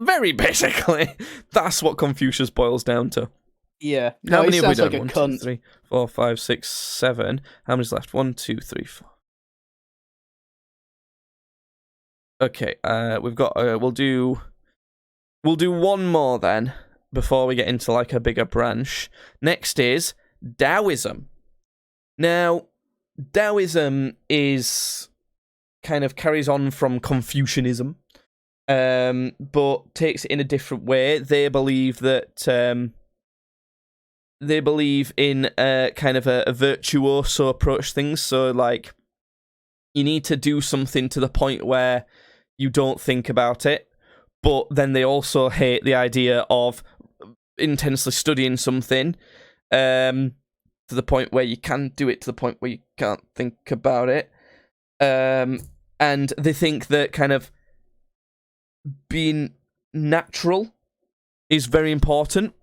very basically, that's what Confucius boils down to. Yeah. How many have we done? Like 1, 2, 3, 4, 5, 6, 7. How many's left? 1, 2, 3, 4. Okay. We've got. We'll do one more then before we get into like a bigger branch. Next is Taoism. Now, Taoism is kind of carries on from Confucianism, but takes it in a different way. They believe that they believe in kind of a virtuoso approach to things. So, like, you need to do something to the point where you don't think about it, but then they also hate the idea of intensely studying something to the point where you can do it to the point where you can't think about it. And they think that kind of being natural is very important.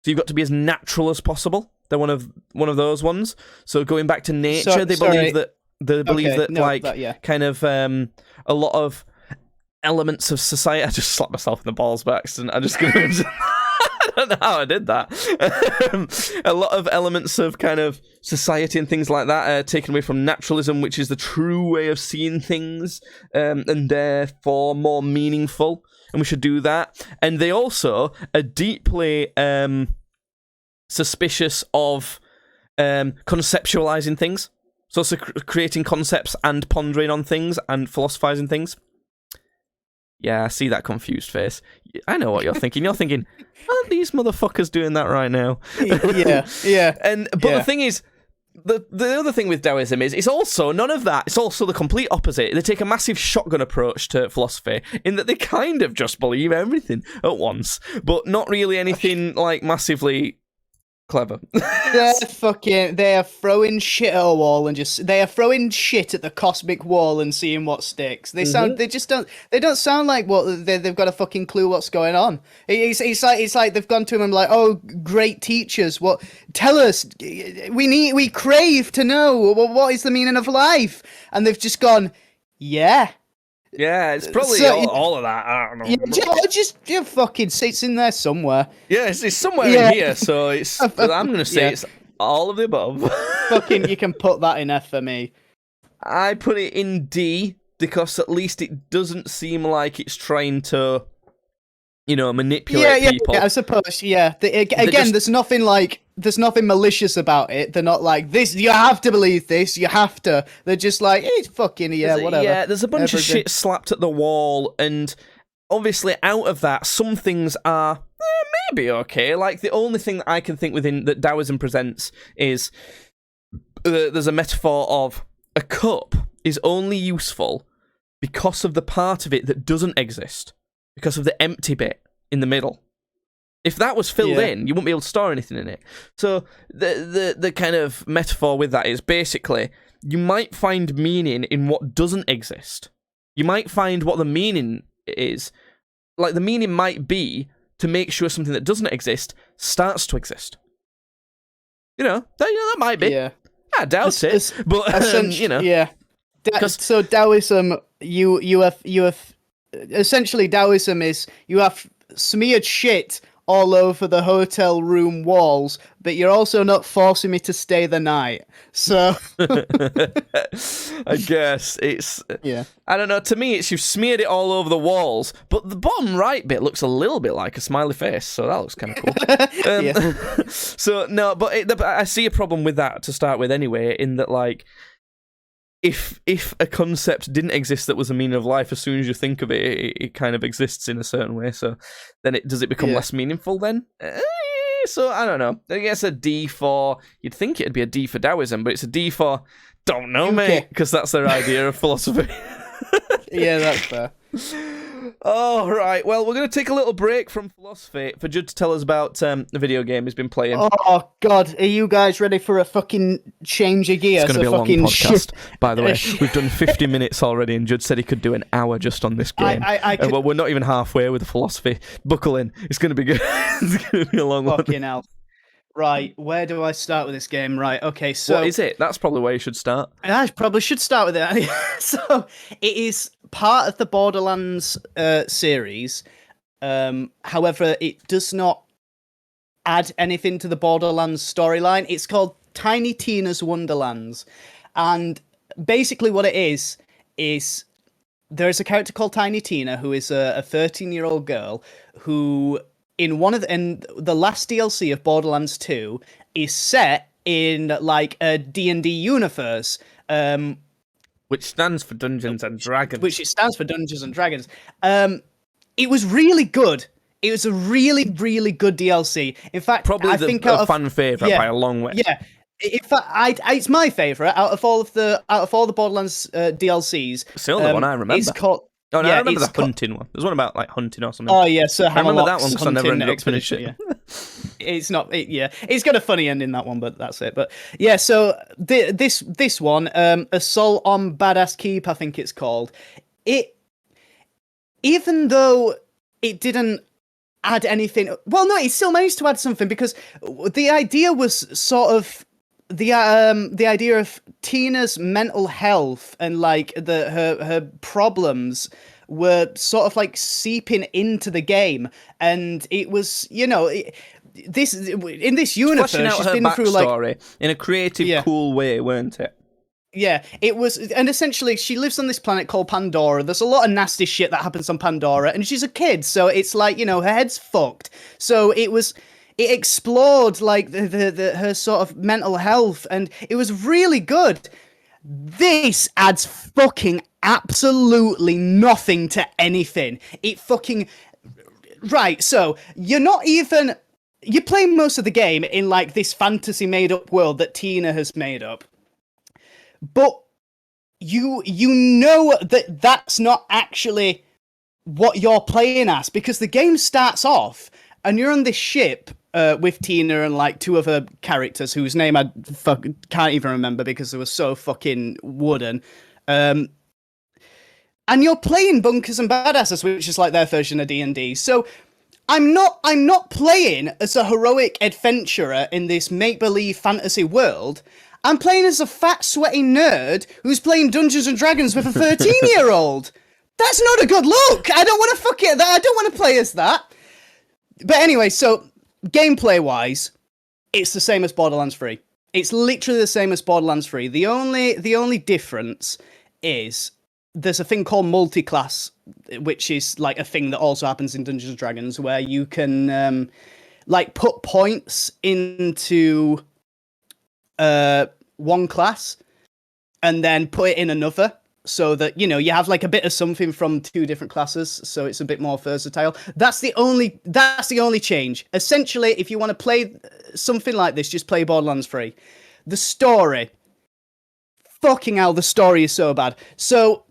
So you've got to be as natural as possible. They're one of those ones. So going back to nature, they believe that kind of a lot of elements of society. I just slapped myself in the balls by accident. I just I don't know how I did that. A lot of elements of kind of society and things like that are taken away from naturalism, which is the true way of seeing things, and therefore more meaningful. And we should do that. And they also are deeply suspicious of conceptualizing things. So creating concepts and pondering on things and philosophizing things. Yeah, I see that confused face. I know what you're thinking. You're thinking, aren't these motherfuckers doing that right now? Yeah. But the thing is, the other thing with Taoism is it's also none of that. It's also the complete opposite. They take a massive shotgun approach to philosophy in that they kind of just believe everything at once, but not really anything like massively clever. They are throwing shit at a wall and they are throwing shit at the cosmic wall and seeing what sticks. They don't sound like they've got a fucking clue what's going on. It's like they've gone to him and like, oh, great teachers, what, tell us, we crave to know what is the meaning of life, and they've just gone, yeah. Yeah, it's probably all of that. I don't know. Yeah, fucking it's in there somewhere. Yeah, it's somewhere in here. So it's. I'm going to say it's all of the above. Fucking, you can put that in F for me. I put it in D because at least it doesn't seem like it's trying to, manipulate people. Yeah, I suppose. Yeah. There's nothing malicious about it. They're not like, this, you have to believe this, you have to. They're just like, it's fucking, whatever. Yeah, there's a bunch of shit slapped at the wall, and obviously out of that, some things are maybe okay. Like, the only thing that I can think within that Taoism presents is there's a metaphor of a cup is only useful because of the part of it that doesn't exist, because of the empty bit in the middle. If that was filled in, you wouldn't be able to store anything in it. So the kind of metaphor with that is basically you might find meaning in what doesn't exist. You might find what the meaning is. Like, the meaning might be to make sure something that doesn't exist starts to exist. That might be. Yeah. I doubt it, but Yeah. So Taoism, you have essentially Taoism is you have smeared shit all over the hotel room walls, but you're also not forcing me to stay the night. So I guess it's I don't know. To me, it's you've smeared it all over the walls, but the bottom right bit looks a little bit like a smiley face, so that looks kind of cool. So no, but I see a problem with that to start with anyway. In that, like, if a concept didn't exist that was the meaning of life, as soon as you think of it, it kind of exists in a certain way. So then does it become less meaningful then? So I don't know. I guess a D for, you'd think it'd be a D for Taoism, but it's a D for don't know, mate, because that's their idea of philosophy. Yeah, that's fair. Oh, right. Well, we're going to take a little break from philosophy for Judd to tell us about the video game he's been playing. Oh, God. Are you guys ready for a fucking change of gear? It's going to be a long podcast, by the way. We've done 50 minutes already, and Judd said he could do an hour just on this game. Well, we're not even halfway with the philosophy. Buckle in. It's going to be good. It's going to be a long one. Fucking hell. Right, where do I start with this game? Right, okay, so... What is it? That's probably where you should start. I probably should start with it. So, it is part of the Borderlands series. However, it does not add anything to the Borderlands storyline. It's called Tiny Tina's Wonderlands. And basically what it is there's a character called Tiny Tina who is a 13-year-old girl who... in the last DLC of Borderlands 2 is set in like a D&D universe, which stands for Dungeons and Dragons. It was really good. It was a really, really good DLC. In fact, probably a fan favorite by a long way. Yeah. In fact, it's my favorite out of all the Borderlands DLCs. It's the only one I remember. It's called. Oh, no, I remember the hunting one. There's one about like hunting or something. Oh yeah, so I remember that one because I never ended up finishing it. Yeah. It's not. It's got a funny ending, that one, but that's it. But yeah, so this one, Assault on Badass Keep, I think it's called. Even though it didn't add anything, well, no, it still managed to add something, because the idea was sort of. The idea of Tina's mental health and like her problems were sort of like seeping into the game, and it was in this universe fleshing out she's her been through like in a creative, cool way, weren't it? Yeah, it was, and essentially she lives on this planet called Pandora. There's a lot of nasty shit that happens on Pandora, and she's a kid, so it's like her head's fucked. So it explored like her sort of mental health, and it was really good. This adds fucking absolutely nothing to anything. It fucking... Right, so you're not even you're playing most of the game in like this fantasy made up world that Tina has made up, but you know that that's not actually what you're playing as, because the game starts off and you're on this ship with Tina and like two other characters whose name I can't even remember because they were so fucking wooden. And you're playing Bunkers and Badasses, which is like their version of D&D. So I'm not playing as a heroic adventurer in this make-believe fantasy world. I'm playing as a fat, sweaty nerd who's playing Dungeons and Dragons with a 13-year-old. That's not a good look. I don't want to fuck it. I don't want to play as that. But anyway, so gameplay-wise, it's the same as Borderlands 3. It's literally the same as Borderlands 3. The only difference is there's a thing called multi-class, which is like a thing that also happens in Dungeons and Dragons, where you can like put points into one class and then put it in another, so that, you know, you have like a bit of something from two different classes, so it's a bit more versatile. That's the only change. Essentially, if you want to play something like this, just play Borderlands 3. The story, fucking hell, the story is so bad. So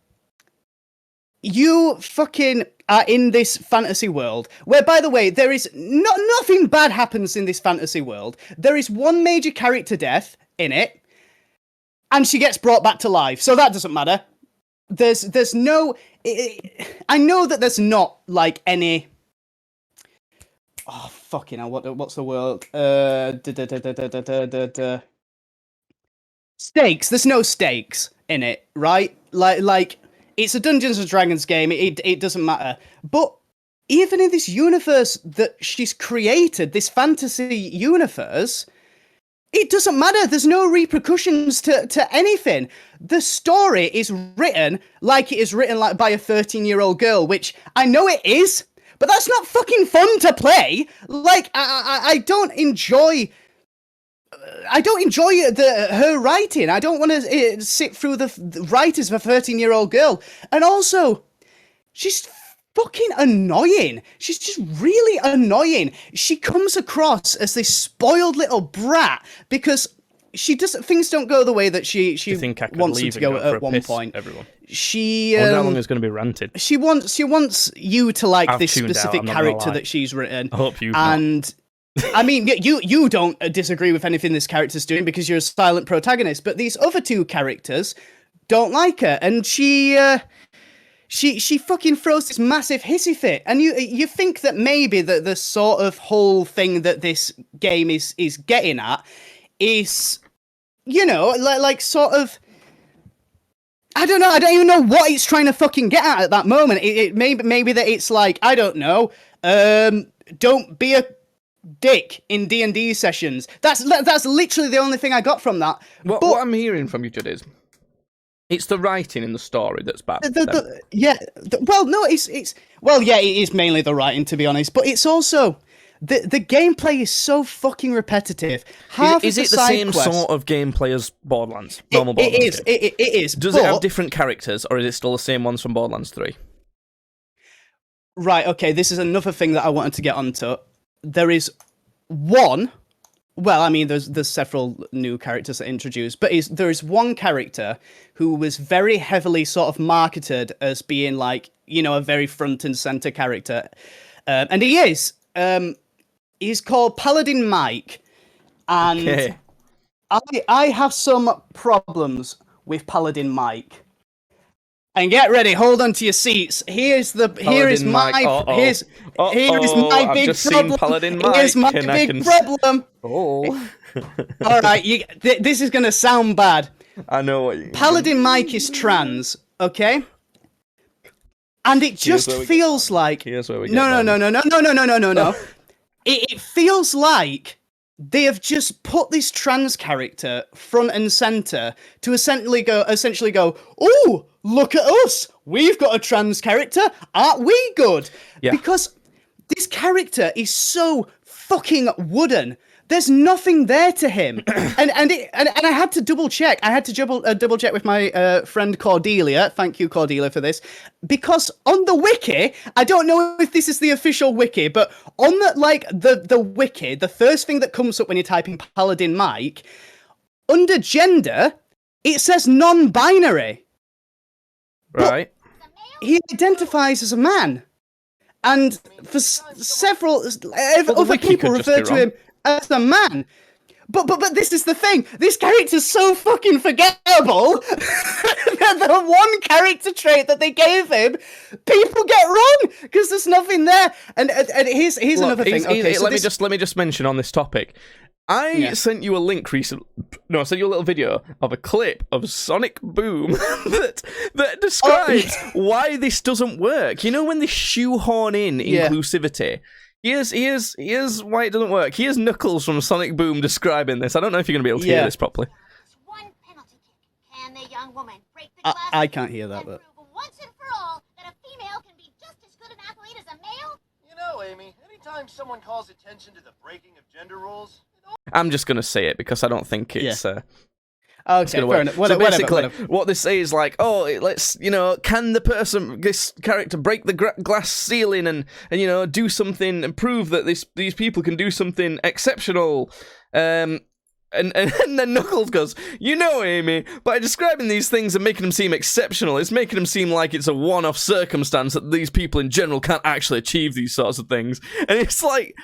you fucking are in this fantasy world where, by the way, there is nothing bad happens in this fantasy world. There is one major character death in it, and she gets brought back to life, so that doesn't matter. There's no... I know that there's not, like, any... Oh, fucking hell, what's the word? Stakes. There's no stakes in it, right? Like it's a Dungeons and Dragons game, it doesn't matter. But even in this universe that she's created, this fantasy universe... It doesn't matter. There's no repercussions to anything. The story is written like it is written like by a 13-year-old girl, which I know it is, but that's not fucking fun to play. Like, I don't enjoy her writing. I don't want to sit through the writers of a 13-year-old girl. And also, she's fucking annoying. She's just really annoying. She comes across as this spoiled little brat because things don't go the way that she wants them to go at one point. Everyone. She I wonder how long it's going to be ranted. She wants you to like this specific character that she's written. I hope you. And I mean, you don't disagree with anything this character's doing because you're a silent protagonist, but these other two characters don't like her, and she fucking throws this massive hissy fit, and you think that maybe the sort of whole thing that this game is getting at is, you know, like sort of, I don't know, I don't even know what it's trying to fucking get at that moment. It maybe that it's like, I don't know, don't be a dick in D&D sessions. That's literally the only thing I got from that. What I'm hearing from you, Judd, is it's the writing in the story that's bad. It is mainly the writing, to be honest, but it's also the gameplay is so fucking repetitive. Is it the same sort of gameplay as Borderlands? Normal Borderlands? It is. Does it have different characters, or is it still the same ones from Borderlands 3? Right, okay, this is another thing that I wanted to get onto. There is one... Well, I mean, there's several new characters that are introduced, but there is one character who was very heavily sort of marketed as being like, you know, a very front and center character, and he is. He's called Paladin Mike, and okay. I have some problems with Paladin Mike. And get ready, hold on to your seats. Here is my big problem. Here's my big problem. Oh. All right, this is gonna sound bad. I know what you. Paladin Mike is trans, okay? And it just feels like no. It feels like they have just put this trans character front and center to essentially go, oh, look at us. We've got a trans character. Aren't we good? Yeah. Because this character is so fucking wooden There's nothing there to him, and I had to double check. I had to double check with my friend Cordelia. Thank you, Cordelia, for this, because on the wiki, I don't know if this is the official wiki, but on the wiki, the first thing that comes up when you're typing Paladin Mike, under gender, it says non-binary. Right. He identifies as a man, and for several other people refer to him as a man. But this is the thing. This character's so fucking forgettable that the one character trait that they gave him, people get wrong because there's nothing there. And here's another thing. Okay, so let me just mention on this topic. I sent you a link recently. No, I sent you a little video of a clip of Sonic Boom that describes why this doesn't work. You know when they shoehorn in inclusivity? Here's why it doesn't work. Here's Knuckles from Sonic Boom describing this. I don't know if you're going to be able to hear this properly. One penalty kick. Can the young woman break the glass? I can't hear that, but prove once and for all that a female can be just as good an athlete as a male? You know, Amy, anytime someone calls attention to the breaking of gender rules... I'm just going to say it because I don't think it's... Okay, fair enough. So basically, what they say is like, let's, can this character break the glass ceiling and do something and prove that these people can do something exceptional. And then Knuckles goes, Amy, by describing these things and making them seem exceptional, it's making them seem like it's a one-off circumstance that these people in general can't actually achieve these sorts of things. And it's like...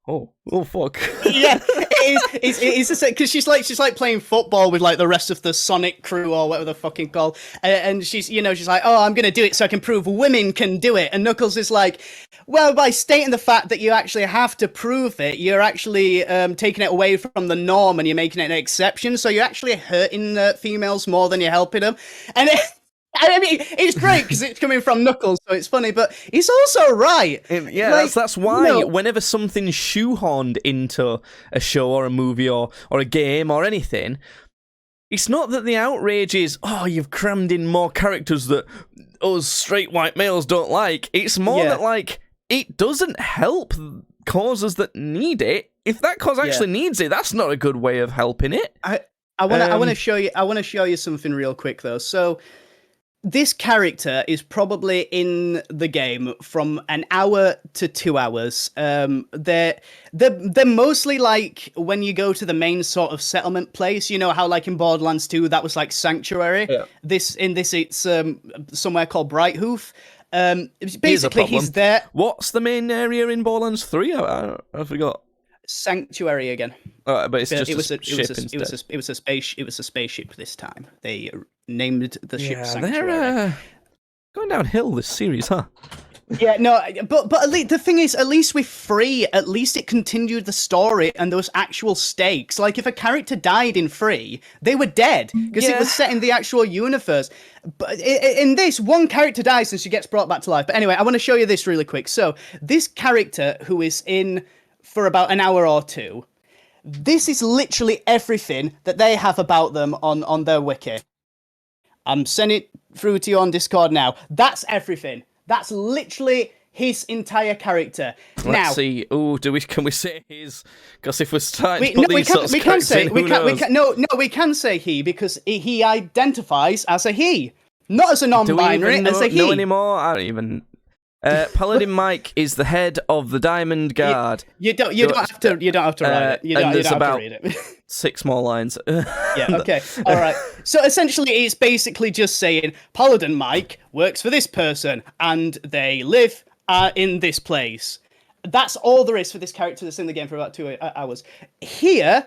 Oh fuck! Yeah, it's just because she's like playing football with like the rest of the Sonic crew or whatever the fucking call, and she's like, oh, I'm gonna do it so I can prove women can do it. And Knuckles is like, well, by stating the fact that you actually have to prove it, you're actually taking it away from the norm and you're making it an exception. So you're actually hurting females more than you're helping them, and. I mean, it's great because it's coming from Knuckles, so it's funny, but he's also right. Yeah, that's why whenever something's shoehorned into a show or a movie or a game or anything, it's not that the outrage is, you've crammed in more characters that us straight white males don't like. It's more that, like, it doesn't help causes that need it. If that cause actually needs it, that's not a good way of helping it. I want to show you something real quick, though. So... this character is probably in the game from an hour to 2 hours. They're mostly like when you go to the main sort of settlement place. You know how like in Borderlands 2 that was like Sanctuary. Yeah. This it's somewhere called Brighthoof. Basically he's there. What's the main area in Borderlands 3? I forgot. Sanctuary again. But it's just it was a spaceship this time. They named the ship Sanctuary. They're going downhill this series, huh? Yeah, no, but at least, the thing is, at least with 3, at least it continued the story and there was actual stakes. Like if a character died in 3, they were dead because it was set in the actual universe. But in this, one character dies and she gets brought back to life. But anyway, I want to show you this really quick. So this character who is in for about an hour or two, this is literally everything that they have about them on their wiki. I'm sending it through to you on Discord now. That's everything. That's literally his entire character. Let's see. Oh, can we say his? Because if we're starting to put these sorts of characters in, we can say he because he identifies as a he, not as a non-binary, as a he. No anymore. I don't even. Paladin Mike is the head of the Diamond Guard. You don't have to write it. You don't have to read it. 6 more lines. Yeah, okay. All right. So essentially it's basically just saying Paladin Mike works for this person and they live in this place. That's all there is for this character that's in the game for about 2 hours. Here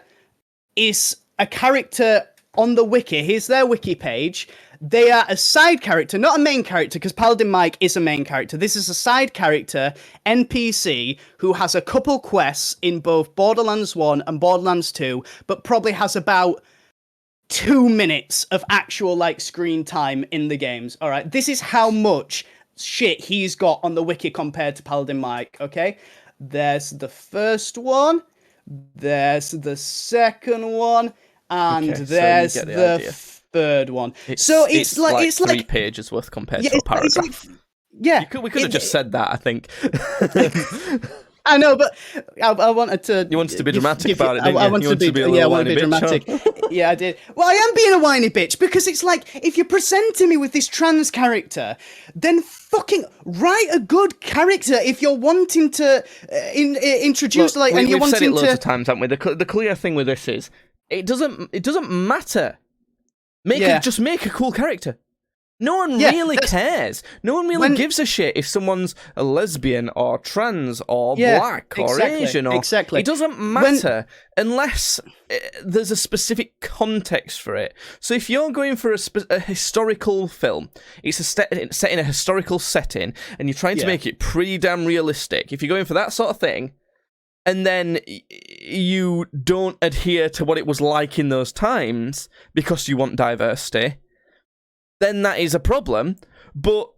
is a character on the wiki. Here's their wiki page. They are a side character, not a main character, because Paladin Mike is a main character. This is a side character, NPC, who has a couple quests in both Borderlands 1 and Borderlands 2, but probably has about 2 minutes of actual, like, screen time in the games. All right, this is how much shit he's got on the wiki compared to Paladin Mike, okay? There's the first one, there's the second one, and there's the third one. It's like 3 pages worth compared to a paragraph. We could have just said that, I think. I know, but I wanted to. You wanted to be dramatic about it, didn't you? I wanted You wanted to be a little I wanted to be whiny bitch, dramatic. Yeah, I did. Well, I am being a whiny bitch because it's like if you're presenting me with this trans character, then fucking write a good character. If you're wanting to introduce Look, and you're we've said it wanting loads to. of times, haven't we? The clear thing with this is it doesn't matter. Just make a cool character. No one really cares. No one really gives a shit if someone's a lesbian or trans or black or Asian or... Exactly. It doesn't matter unless there's a specific context for it. So if you're going for a historical film, it's set in a historical setting, and you're trying to make it pretty damn realistic, if you're going for that sort of thing, and then you don't adhere to what it was like in those times because you want diversity, then that is a problem. But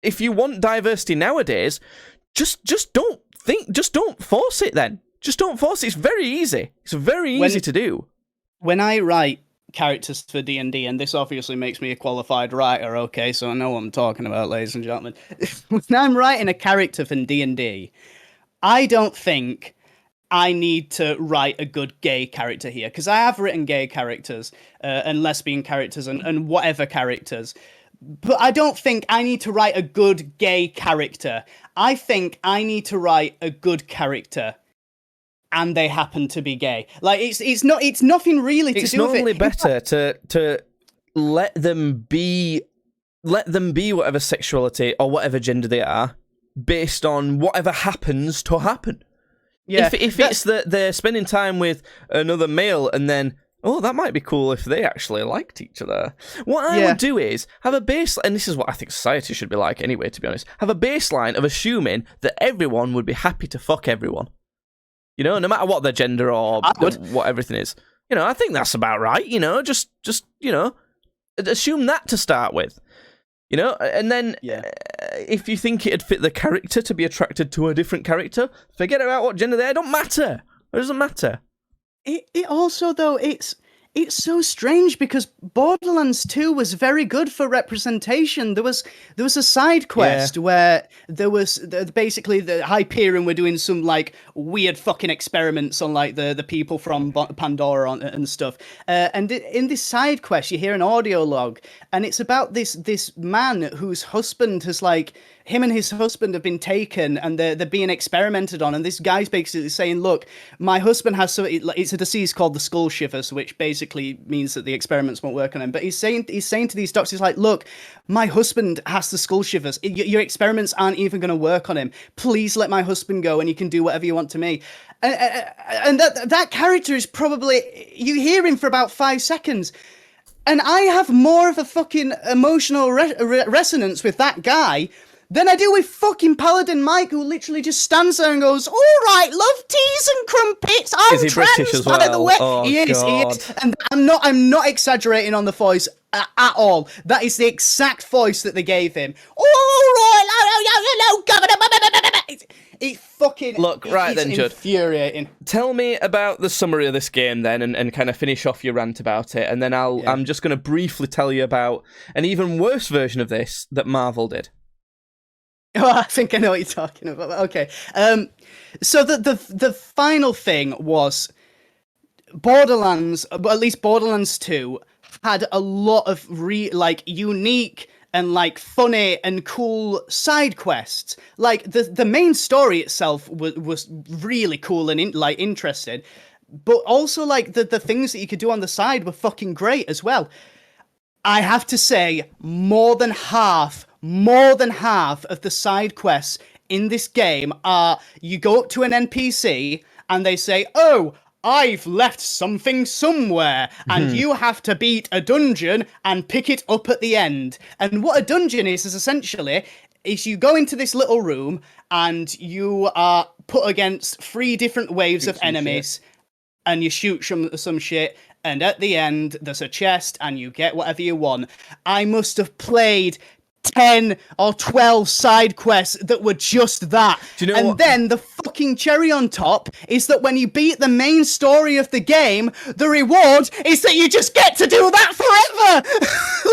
if you want diversity nowadays, just don't force it then. Just don't force it. It's very easy. It's very easy to do. When I write characters for D&D, and this obviously makes me a qualified writer, okay, so I know what I'm talking about, ladies and gentlemen. When I'm writing a character for D&D, I don't think I need to write a good gay character here, because I have written gay characters and lesbian characters and whatever characters, but I don't think I need to write a good gay character. I think I need to write a good character and they happen to be gay. Like, it's nothing really to do with it. It's normally better to let them be whatever sexuality or whatever gender they are, based on whatever happens to happen. Yeah, if it's that they're spending time with another male and then, that might be cool if they actually liked each other. What I would do is have a baseline, and this is what I think society should be like anyway, to be honest, have a baseline of assuming that everyone would be happy to fuck everyone. You know, no matter what their gender or what everything is. You know, I think that's about right, you know, just assume that to start with. You know, and then if you think it'd fit the character to be attracted to a different character, forget about what gender they are. It don't matter. It doesn't matter. It also, though, it's so strange because Borderlands 2 was very good for representation. There was a side quest where there was basically the Hyperion were doing some like weird fucking experiments on like the people from Pandora and stuff. And in this side quest, you hear an audio log, and it's about this man whose husband has like. Him and his husband have been taken and they're being experimented on. And this guy's basically saying, look, my husband has it's a disease called the skull shivers, which basically means that the experiments won't work on him. But he's saying to these doctors, like, look, my husband has the skull shivers. Your experiments aren't even going to work on him. Please let my husband go and you can do whatever you want to me. And that character is probably, you hear him for about 5 seconds. And I have more of a fucking emotional resonance with that guy than I do with fucking Paladin Mike, who literally just stands there and goes, all right, love teas and crumpets, I'm trans, British as well? By the way. Oh, he is. And I'm not exaggerating on the voice at all. That is the exact voice that they gave him. All right, hello, governor. It fucking... Look, right then, Judd. Infuriating. Tell me about the summary of this game then, and kind of finish off your rant about it, and then I'm just going to briefly tell you about an even worse version of this that Marvel did. Oh, I think I know what you're talking about. Okay. So the final thing was Borderlands, at least Borderlands 2, had a lot of unique and like funny and cool side quests. Like the main story itself was really cool and interesting, but also like the things that you could do on the side were fucking great as well. I have to say, more than half of the side quests in this game are you go up to an NPC and they say, oh, I've left something somewhere, and you have to beat a dungeon and pick it up at the end. And what a dungeon is essentially is you go into this little room and you are put against 3 different waves of enemies and you shoot some shit. And at the end, there's a chest, and you get whatever you want. I must have played 10 or 12 side quests that were just that. Do you know what? Then the fucking cherry on top is that when you beat the main story of the game, the reward is that you just get to do that forever.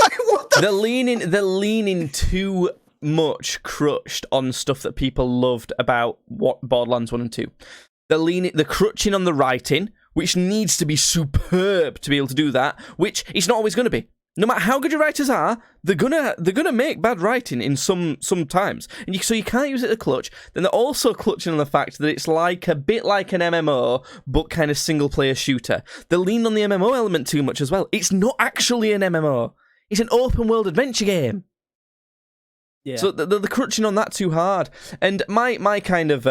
Like, what the... They're leaning too much crutched on stuff that people loved about what Borderlands 1 and 2. They're crutching on the writing, which needs to be superb to be able to do that, which it's not always going to be. No matter how good your writers are, they're gonna make bad writing in some times, and so you can't use it to clutch. Then they're also clutching on the fact that it's like a bit like an MMO, but kind of single player shooter. They lean on the MMO element too much as well. It's not actually an MMO. It's an open world adventure game. Yeah. So they're crutching on that too hard. And my kind of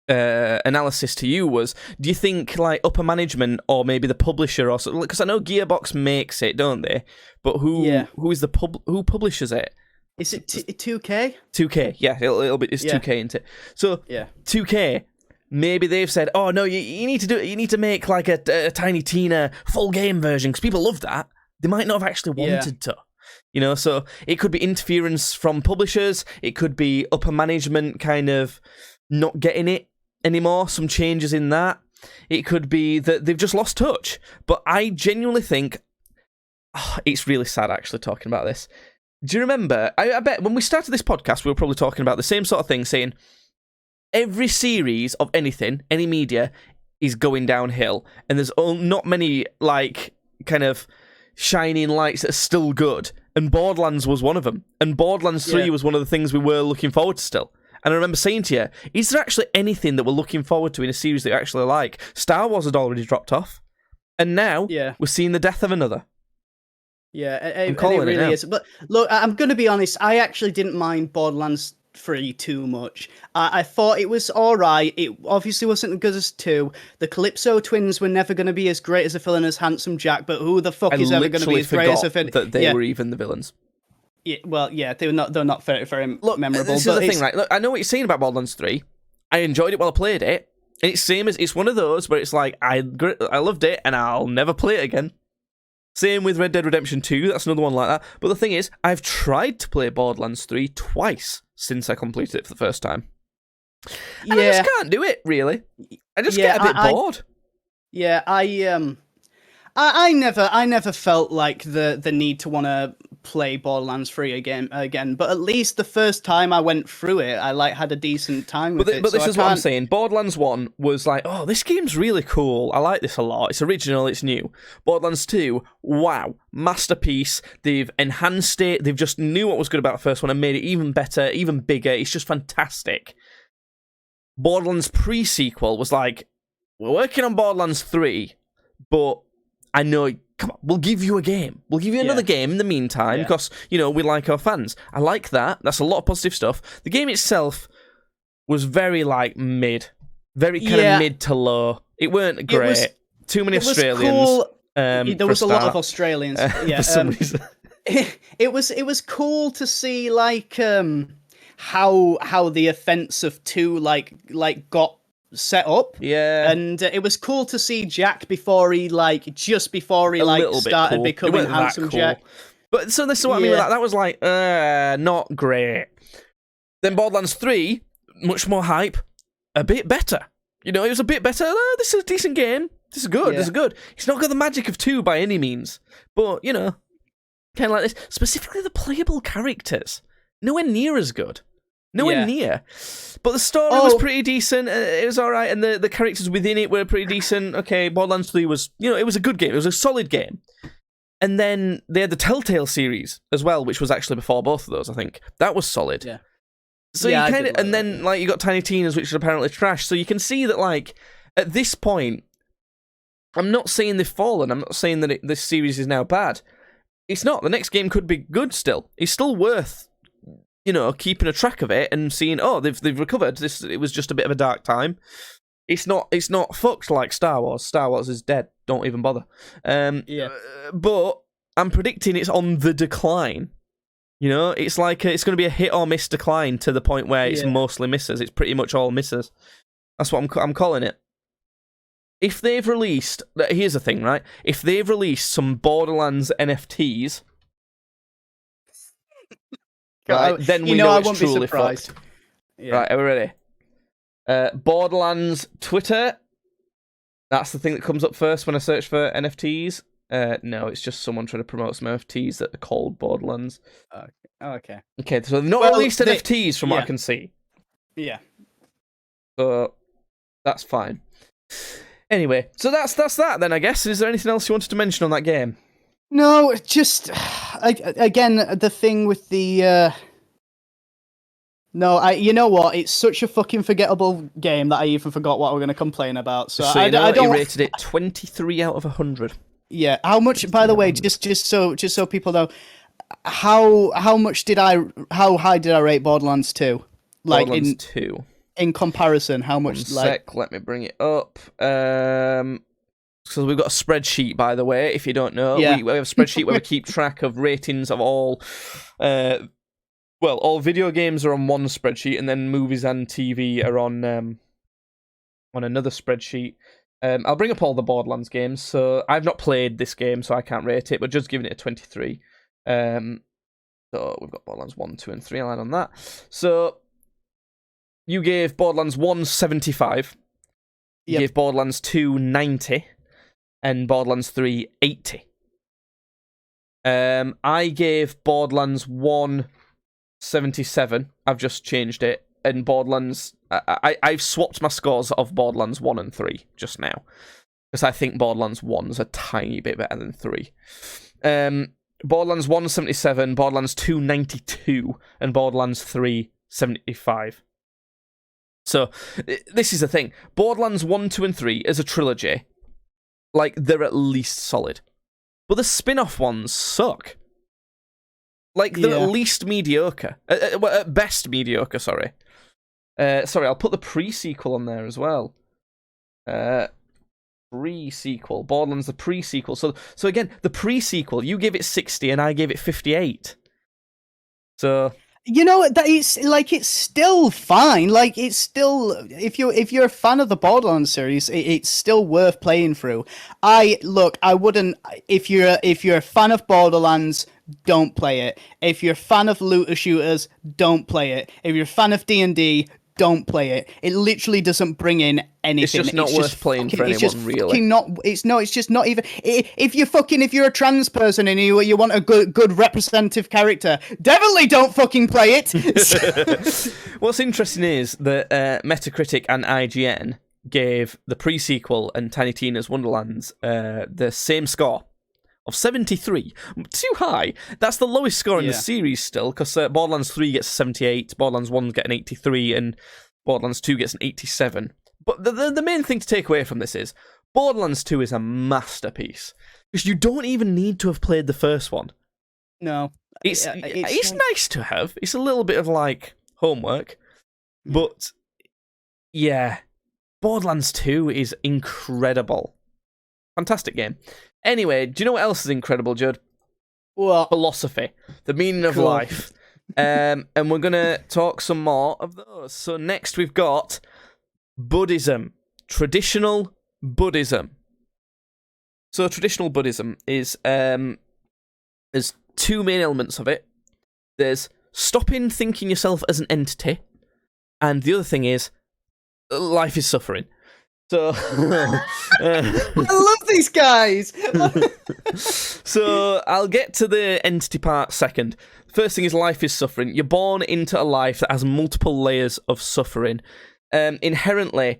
analysis to you was, do you think like upper management or maybe the publisher or something, because I know Gearbox makes it, don't they? But who is who publishes it? Is it 2K? 2K, yeah, it'll be, it's 2K, isn't it? So 2K, maybe they've said, oh no, you need to do it. You need to make like a Tiny Tina full game version because people love that. They might not have actually wanted to. You know, so it could be interference from publishers. It could be upper management kind of not getting it anymore, some changes in that. It could be that they've just lost touch. But I genuinely think it's really sad actually talking about this. Do you remember, I bet when we started this podcast, we were probably talking about the same sort of thing, saying every series of anything, any media, is going downhill, and there's not many, like, kind of shining lights that are still good, and Borderlands was one of them, and Borderlands 3 was one of the things we were looking forward to still. And I remember saying to you, is there actually anything that we're looking forward to in a series that you actually like? Star Wars had already dropped off, and now we're seeing the death of another. Yeah, it really is. But look, I'm going to be honest, I actually didn't mind Borderlands 3 too much. I thought it was alright. It obviously wasn't as good as 2. The Calypso twins were never going to be as great as a villain as Handsome Jack, but who the fuck is ever going to be as great as a villain? That they were even the villains. Yeah, well, yeah, they're not very, very memorable. This is the thing, right? Look, I know what you're saying about Borderlands 3. I enjoyed it while I played it. And it's one of those where it's like, I loved it and I'll never play it again. Same with Red Dead Redemption 2, that's another one like that. But the thing is, I've tried to play Borderlands 3 twice since I completed it for the first time. And I just can't do it, really. I just get a bit bored. I never felt like the need to want to play Borderlands 3 again, but at least the first time I went through it, I had a decent time with it. But this is what I'm saying. Borderlands 1 was like, oh, this game's really cool. I like this a lot. It's original, it's new. Borderlands 2, wow, masterpiece. They've enhanced it. They've just knew what was good about the first one and made it even better, even bigger. It's just fantastic. Borderlands pre-sequel was like, we're working on Borderlands 3, but I know, come on, we'll give you a game. We'll give you another game in the meantime, because, we like our fans. I like that. That's a lot of positive stuff. The game itself was very, mid. Very kind of mid to low. It weren't great. Too many Australians. Cool. There was a lot of Australians. For some reason. It was cool to see, how the offense of 2, got set up, and it was cool to see Jack before he started becoming Handsome Jack. But so this is what I mean with that. That was not great. Then Borderlands 3, much more hype, a bit better. It was a bit better. This is a decent game. This is good. This is good. It's not got the magic of 2 by any means, but kind of like this. Specifically, the playable characters, nowhere near as good. Nowhere near. But the story was pretty decent. It was all right. And the characters within it were pretty decent. Okay, Borderlands 3 was, it was a good game. It was a solid game. And then they had the Telltale series as well, which was actually before both of those, I think. That was solid. Yeah. So you kind of, and then you got Tiny Tina's, which is apparently trash. So you can see that at this point, I'm not saying they've fallen. I'm not saying that this series is now bad. It's not. The next game could be good still. It's still worth keeping a track of it and seeing, they've recovered. It was just a bit of a dark time. It's not fucked like Star Wars. Star Wars is dead. Don't even bother. But I'm predicting it's on the decline. It's like it's going to be a hit or miss decline to the point where it's mostly misses. It's pretty much all misses. That's what I'm calling it. If they've released, here's the thing, right? If they've released some Borderlands NFTs. Right, then we know it's truly fucked. Yeah. Right, are we ready? Borderlands Twitter. That's the thing that comes up first when I search for NFTs. No, it's just someone trying to promote some NFTs that are called Borderlands. Okay. Okay, so they've not Well, released NFTs from what I can see. Yeah. So that's fine. Anyway, so that's that then, I guess. Is there anything else you wanted to mention on that game? No, just again the thing with the. No, you know what? It's such a fucking forgettable game that I even forgot what we're going to complain about. So I don't. He rated it 23 out of 100. Yeah. How much? By the way, just so people know, how high did I rate Borderlands 2? Like Borderlands 2. In comparison, how much? One sec, let me bring it up. So we've got a spreadsheet, by the way, if you don't know. Yeah. We have a spreadsheet where we keep track of ratings of all... all video games are on one spreadsheet, and then movies and TV are on another spreadsheet. I'll bring up all the Borderlands games. So I've not played this game, so I can't rate it, but just giving it a 23. So we've got Borderlands 1, 2, and 3. I'll add on that. So you gave Borderlands 1 75. You gave Borderlands 2 90. And Borderlands 3 80. I gave Borderlands 1 77. I've just changed it. And Borderlands... I've swapped my scores of Borderlands 1 and 3 just now. Because I think Borderlands 1's a tiny bit better than 3. Borderlands 1 77, Borderlands 2 92, and Borderlands 3 75. So, this is the thing. Borderlands 1, 2, and 3 as a trilogy, like, they're at least solid. But the spin-off ones suck. Like, they're at least mediocre. At best mediocre, sorry. Sorry, I'll put the pre-sequel on there as well. Pre-sequel. Borderlands, the pre-sequel. So again, the pre-sequel, you gave it 60 and I gave it 58. So... You know that it's still fine. Like it's still if you're a fan of the Borderlands series, it's still worth playing through. I wouldn't if you're a fan of Borderlands, don't play it. If you're a fan of looter shooters, don't play it. If you're a fan of D&D, don't play it. It literally doesn't bring in anything. It's just not worth playing for anyone, really. It's just not even. If you're a trans person and you want a good representative character, definitely don't fucking play it. What's interesting is that Metacritic and IGN gave the pre-sequel and Tiny Tina's Wonderlands the same score of 73. Too high. That's the lowest score in the series still, because Borderlands 3 gets a 78, Borderlands 1 gets an 83, and Borderlands 2 gets an 87. But the main thing to take away from this is, Borderlands 2 is a masterpiece. Because you don't even need to have played the first one. No. It's nice to have. It's a little bit of, like, homework. But, yeah. Borderlands 2 is incredible. Fantastic game. Anyway, do you know what else is incredible, Judd? What? Philosophy. The meaning of life. And we're going to talk some more of those. So next we've got Buddhism. Traditional Buddhism. So traditional Buddhism is... there's two main elements of it. There's stopping thinking yourself as an entity. And the other thing is, life is suffering. So, I love these guys. So I'll get to the entity part second. First thing is life is suffering. You're born into a life that has multiple layers of suffering. Inherently,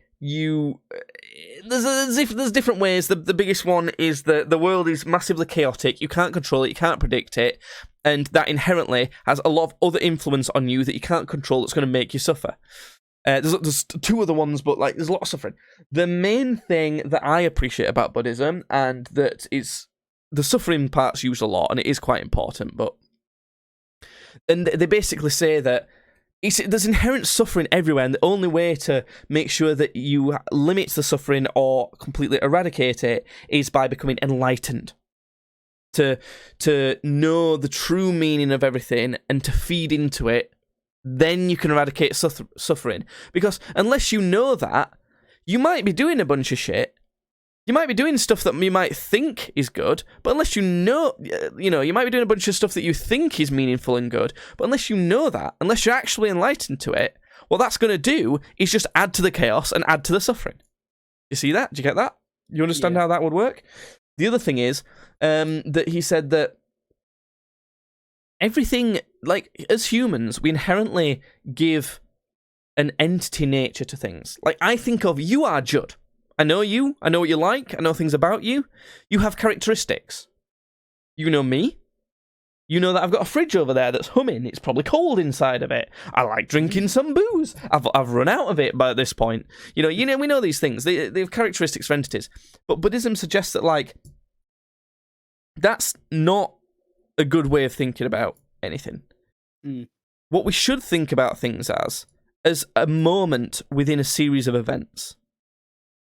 there's different ways. The biggest one is that the world is massively chaotic. You can't control it. You can't predict it, and that inherently has a lot of other influence on you that you can't control. That's going to make you suffer. There's two other ones, but like there's a lot of suffering. The main thing that I appreciate about Buddhism, and that is the suffering part's used a lot, and it is quite important, and they basically say that there's inherent suffering everywhere, and the only way to make sure that you limit the suffering or completely eradicate it is by becoming enlightened. To know the true meaning of everything and to feed into it, then you can eradicate suffering. Because unless you know that, you might be doing a bunch of shit. You might be doing stuff that you might think is good, but unless you know, you might be doing a bunch of stuff that you think is meaningful and good, but unless you know that, unless you're actually enlightened to it, what that's going to do is just add to the chaos and add to the suffering. You see that? Do you get that? You understand how that would work? The other thing is that he said that everything, like, as humans, we inherently give an entity nature to things. Like, I think of, you are Judd. I know you. I know what you like. I know things about you. You have characteristics. You know me. You know that I've got a fridge over there that's humming. It's probably cold inside of it. I like drinking some booze. I've run out of it by this point. You know, we know these things. They have characteristics for entities. But Buddhism suggests that, like, that's not a good way of thinking about anything. What we should think about things as a moment within a series of events.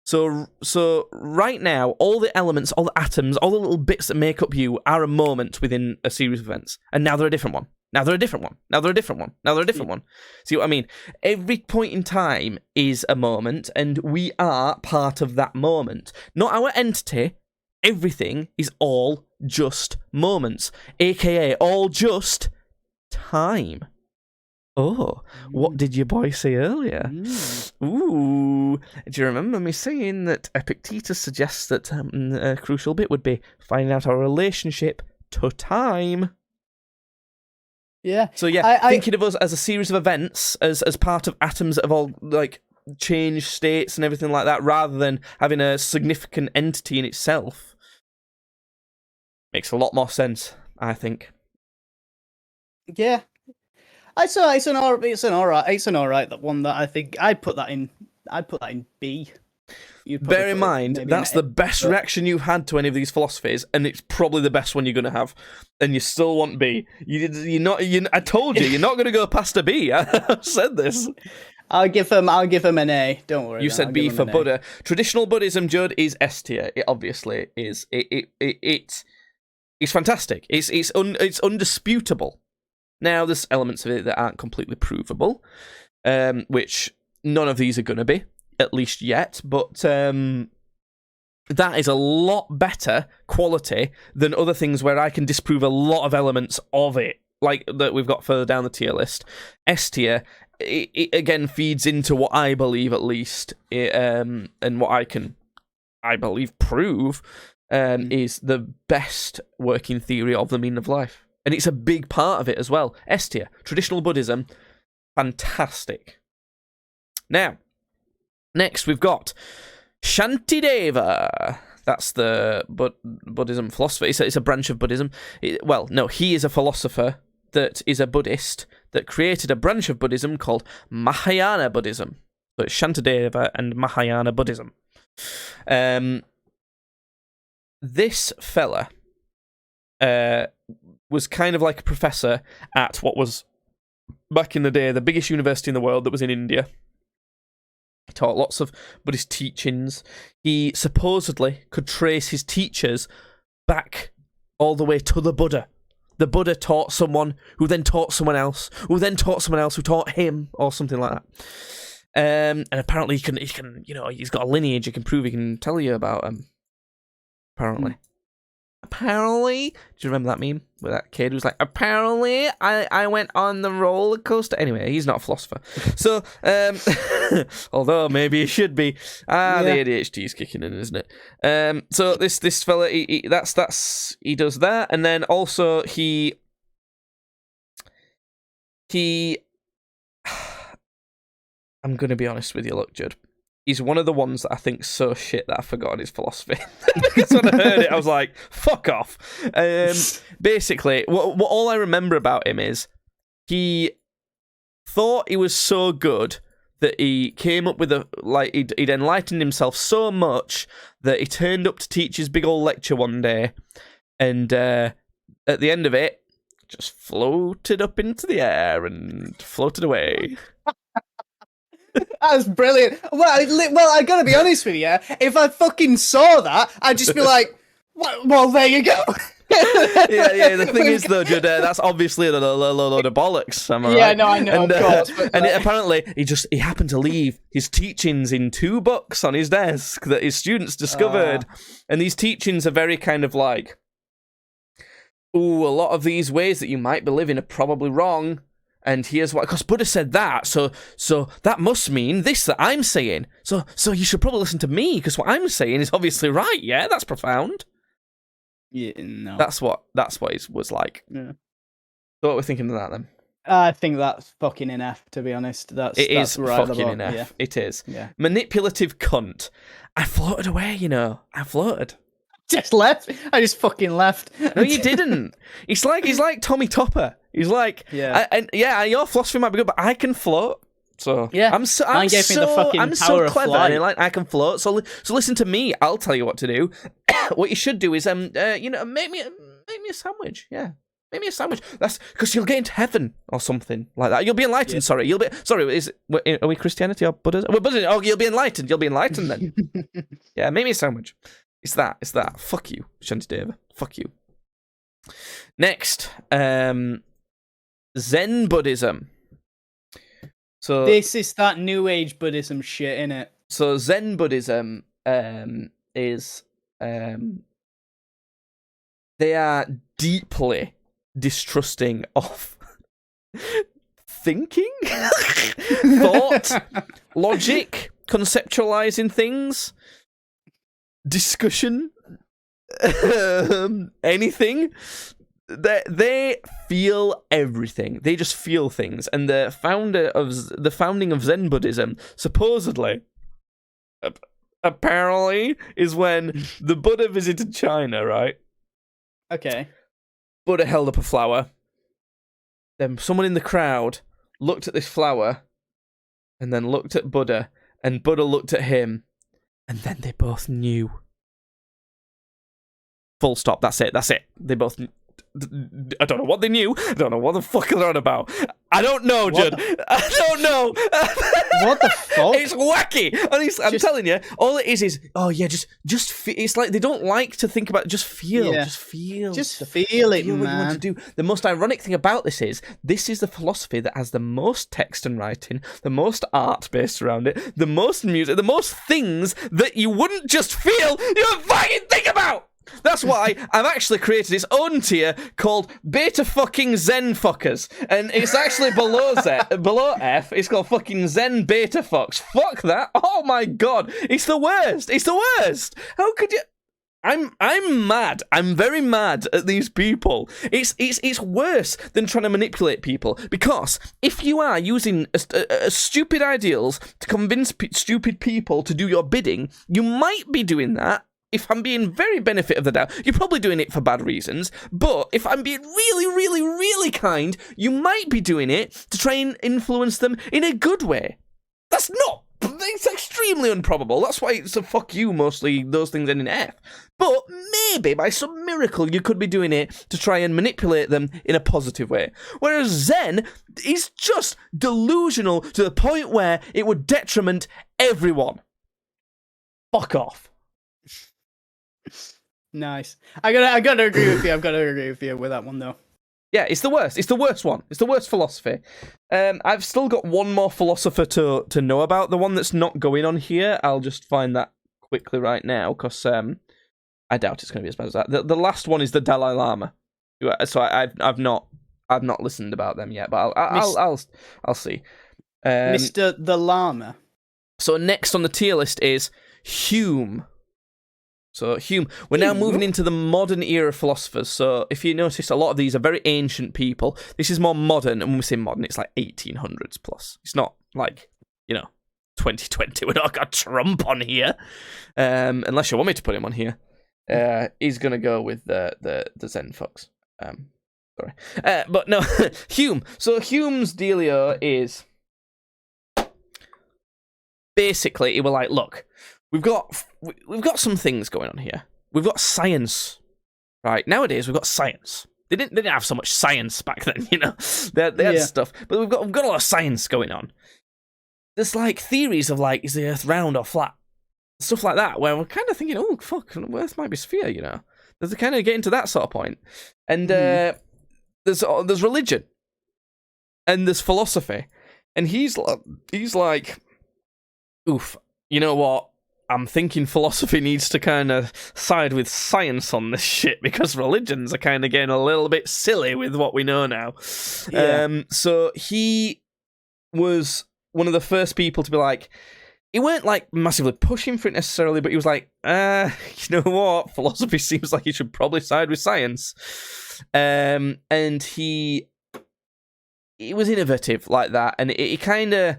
So right now, all the elements, all the atoms, all the little bits that make up you are a moment within a series of events. And now they're a different one. Now they're a different one. Now they're a different one. Now they're a different one. See what I mean? Every point in time is a moment, and we are part of that moment. Not our entity. Everything is all just moments, aka all just time. Oh, what did your boy say earlier? Ooh, do you remember me saying that Epictetus suggests that a crucial bit would be finding out our relationship to time? Yeah. So yeah, thinking of us as a series of events, as part of atoms that have all, like, changed states and everything like that, rather than having a significant entity in itself, makes a lot more sense, I think. Yeah. It's an alright that one that I think I'd put that in B. Bear in mind, that's the best reaction you've had to any of these philosophies, and it's probably the best one you're going to have, and you still want B. I told you, you're not going to go past a B. I said this. I'll give him an A. Don't worry. You said B for Buddha. Traditional Buddhism, Judd, is S tier. It obviously is. It's fantastic. It's undisputable. Now, there's elements of it that aren't completely provable, which none of these are going to be, at least yet, but that is a lot better quality than other things where I can disprove a lot of elements of it, like that we've got further down the tier list. S tier, it again feeds into what I believe, at least, and what I believe, prove, is the best working theory of the meaning of life. And it's a big part of it as well. S tier, traditional Buddhism, fantastic. Now, next we've got Shantideva. That's the Buddhism philosophy. It's a branch of Buddhism. He is a philosopher that is a Buddhist that created a branch of Buddhism called Mahayana Buddhism. So it's Shantideva and Mahayana Buddhism. This fella was kind of like a professor at what was, back in the day, the biggest university in the world that was in India. He taught lots of Buddhist teachings. He supposedly could trace his teachers back all the way to the Buddha. The Buddha taught someone who then taught someone else, who then taught someone else who taught him, or something like that. And apparently he can, he's got a lineage he can prove, he can tell you about him. Apparently. Apparently, do you remember that meme where that kid was like, apparently I went on the roller coaster? Anyway, he's not a philosopher. So, although maybe he should be. The ADHD is kicking in, isn't it? So this fella, he does that, and then also he I'm going to be honest with you, look, Judd. He's one of the ones that I think so shit that I've forgotten his philosophy. Because when I heard it, I was like, fuck off. Basically, what all I remember about him is he thought he was so good that he came up with he'd enlightened himself so much that he turned up to teach his big old lecture one day, and at the end of it, just floated up into the air and floated away. That's brilliant. Well, I gotta be honest with you. If I fucking saw that, I'd just be like, well, there you go. yeah. The thing is, though, Judd, that's obviously a load of bollocks. Am I right? Yeah, no, I know, of course. And apparently, he happened to leave his teachings in 2 books on his desk that his students discovered. And these teachings are very kind of like, ooh, a lot of these ways that you might be living are probably wrong. And here's why, because Buddha said that, so that must mean this that I'm saying. So you should probably listen to me, because what I'm saying is obviously right, yeah? That's profound. Yeah, no. That's what it was like. Yeah. So what we're thinking of that then? I think that's fucking enough, to be honest. That's right fucking about, enough. Yeah. It is. Yeah. Manipulative cunt. I floated away, you know. I floated. Just left. I just fucking left. No, you didn't. He's like Tommy Topper. He's like, your philosophy might be good, but I can float. So Yeah, I'm so power of clever, flight. and like I can float. So listen to me. I'll tell you what to do. What you should do is make me a sandwich. Yeah, make me a sandwich. That's because you'll get into heaven or something like that. You'll be enlightened. Yeah. Sorry, you'll be. Sorry, are we Christianity or Buddhism? We're Buddhism. Oh, you'll be enlightened. You'll be enlightened then. Yeah, make me a sandwich. It's that. Fuck you, Shantideva. Fuck you. Next, Zen Buddhism. So This is that New Age Buddhism shit, innit? So Zen Buddhism is they are deeply distrusting of thinking, thought, logic, conceptualizing things, discussion, anything. They feel everything. They just feel things. And the founding of Zen Buddhism supposedly, apparently, is when the Buddha visited China. Right? Okay. Buddha held up a flower. Then someone in the crowd looked at this flower, and then looked at Buddha, and Buddha looked at him, and then they both knew. Full stop. That's it. They both. I don't know what they knew. I don't know what the fuck they're on about. I don't know, Judd. I don't know. What the fuck? It's wacky. Honestly, I'm telling you, all it is just feel. It's like they don't like to think about it. Just feel. Yeah. Just feel. Just feel it, Feel what you want man. to do. The most ironic thing about this is the philosophy that has the most text and writing, the most art based around it, the most music, the most things that you wouldn't just feel, you would fucking think about. That's why I've actually created its own tier called Beta Fucking Zen Fuckers. And it's actually below F. It's called fucking Zen Beta Fucks. Fuck that. Oh my god. It's the worst. It's the worst. How could you... I'm mad. I'm very mad at these people. It's worse than trying to manipulate people, because if you are using stupid ideals to convince stupid people to do your bidding, you might be doing that. If I'm being very benefit of the doubt, you're probably doing it for bad reasons. But if I'm being really, really, really kind, you might be doing it to try and influence them in a good way. That's not. It's extremely improbable. That's why it's a fuck you, mostly those things end in F. But maybe by some miracle you could be doing it to try and manipulate them in a positive way. Whereas Zen is just delusional to the point where it would detriment everyone. Fuck off. Nice. I gotta agree with you. I've got to agree with you with that one though. Yeah, it's the worst. It's the worst one. It's the worst philosophy. I've still got one more philosopher to know about. The one that's not going on here. I'll just find that quickly right now, because I doubt it's going to be as bad as that. The last one is the Dalai Lama. So I've not listened about them yet, but I'll see. Mr. the Lama. So next on the tier list is Hume. So Hume, we're now moving into the modern era philosophers. So if you notice, a lot of these are very ancient people. This is more modern, and when we say modern, it's like 1800s plus. It's not like, 2020. We're not got Trump on here, unless you want me to put him on here. He's gonna go with the Zen fucks. Sorry, but no, Hume. So Hume's dealio is basically he was like, look. We've got some things going on here. We've got science, right? Nowadays we've got science. They didn't have so much science back then, They had stuff, but we've got a lot of science going on. There's like theories of like, is the Earth round or flat, stuff like that, where we're kind of thinking, oh fuck, the Earth might be a sphere, There's kind of getting to that sort of point, and there's religion, and there's philosophy, and he's like, oof, you know what? I'm thinking philosophy needs to kind of side with science on this shit, because religions are kind of getting a little bit silly with what we know now. Yeah. So he was one of the first people to be like, he weren't like massively pushing for it necessarily, but he was like, you know what? Philosophy seems like you should probably side with science. And he was innovative like that, and he kind of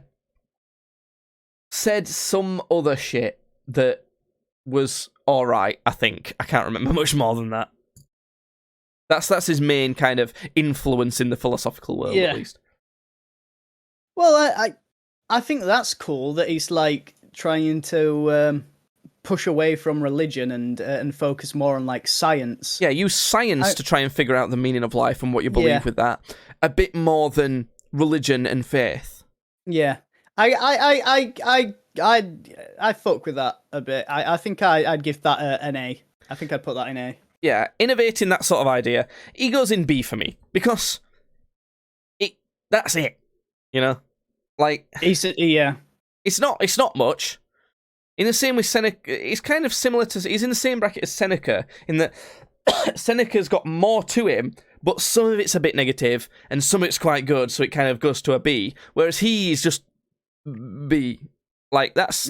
said some other shit that was all right. I think I can't remember much more than that. That's his main kind of influence in the philosophical world, at least. Well, I think that's cool that he's like trying to push away from religion and focus more on like science. Yeah, use science to try and figure out the meaning of life and what you believe with that. A bit more than religion and faith. Yeah, I fuck with that a bit. I think I'd give that an A. I think I'd put that in A. Yeah, innovating that sort of idea. He goes in B for me because that's it. You know, like it's not much. In the same with Seneca, it's kind of similar to. He's in the same bracket as Seneca in that Seneca's got more to him, but some of it's a bit negative and some of it's quite good, so it kind of goes to a B. Whereas he is just B. Like that's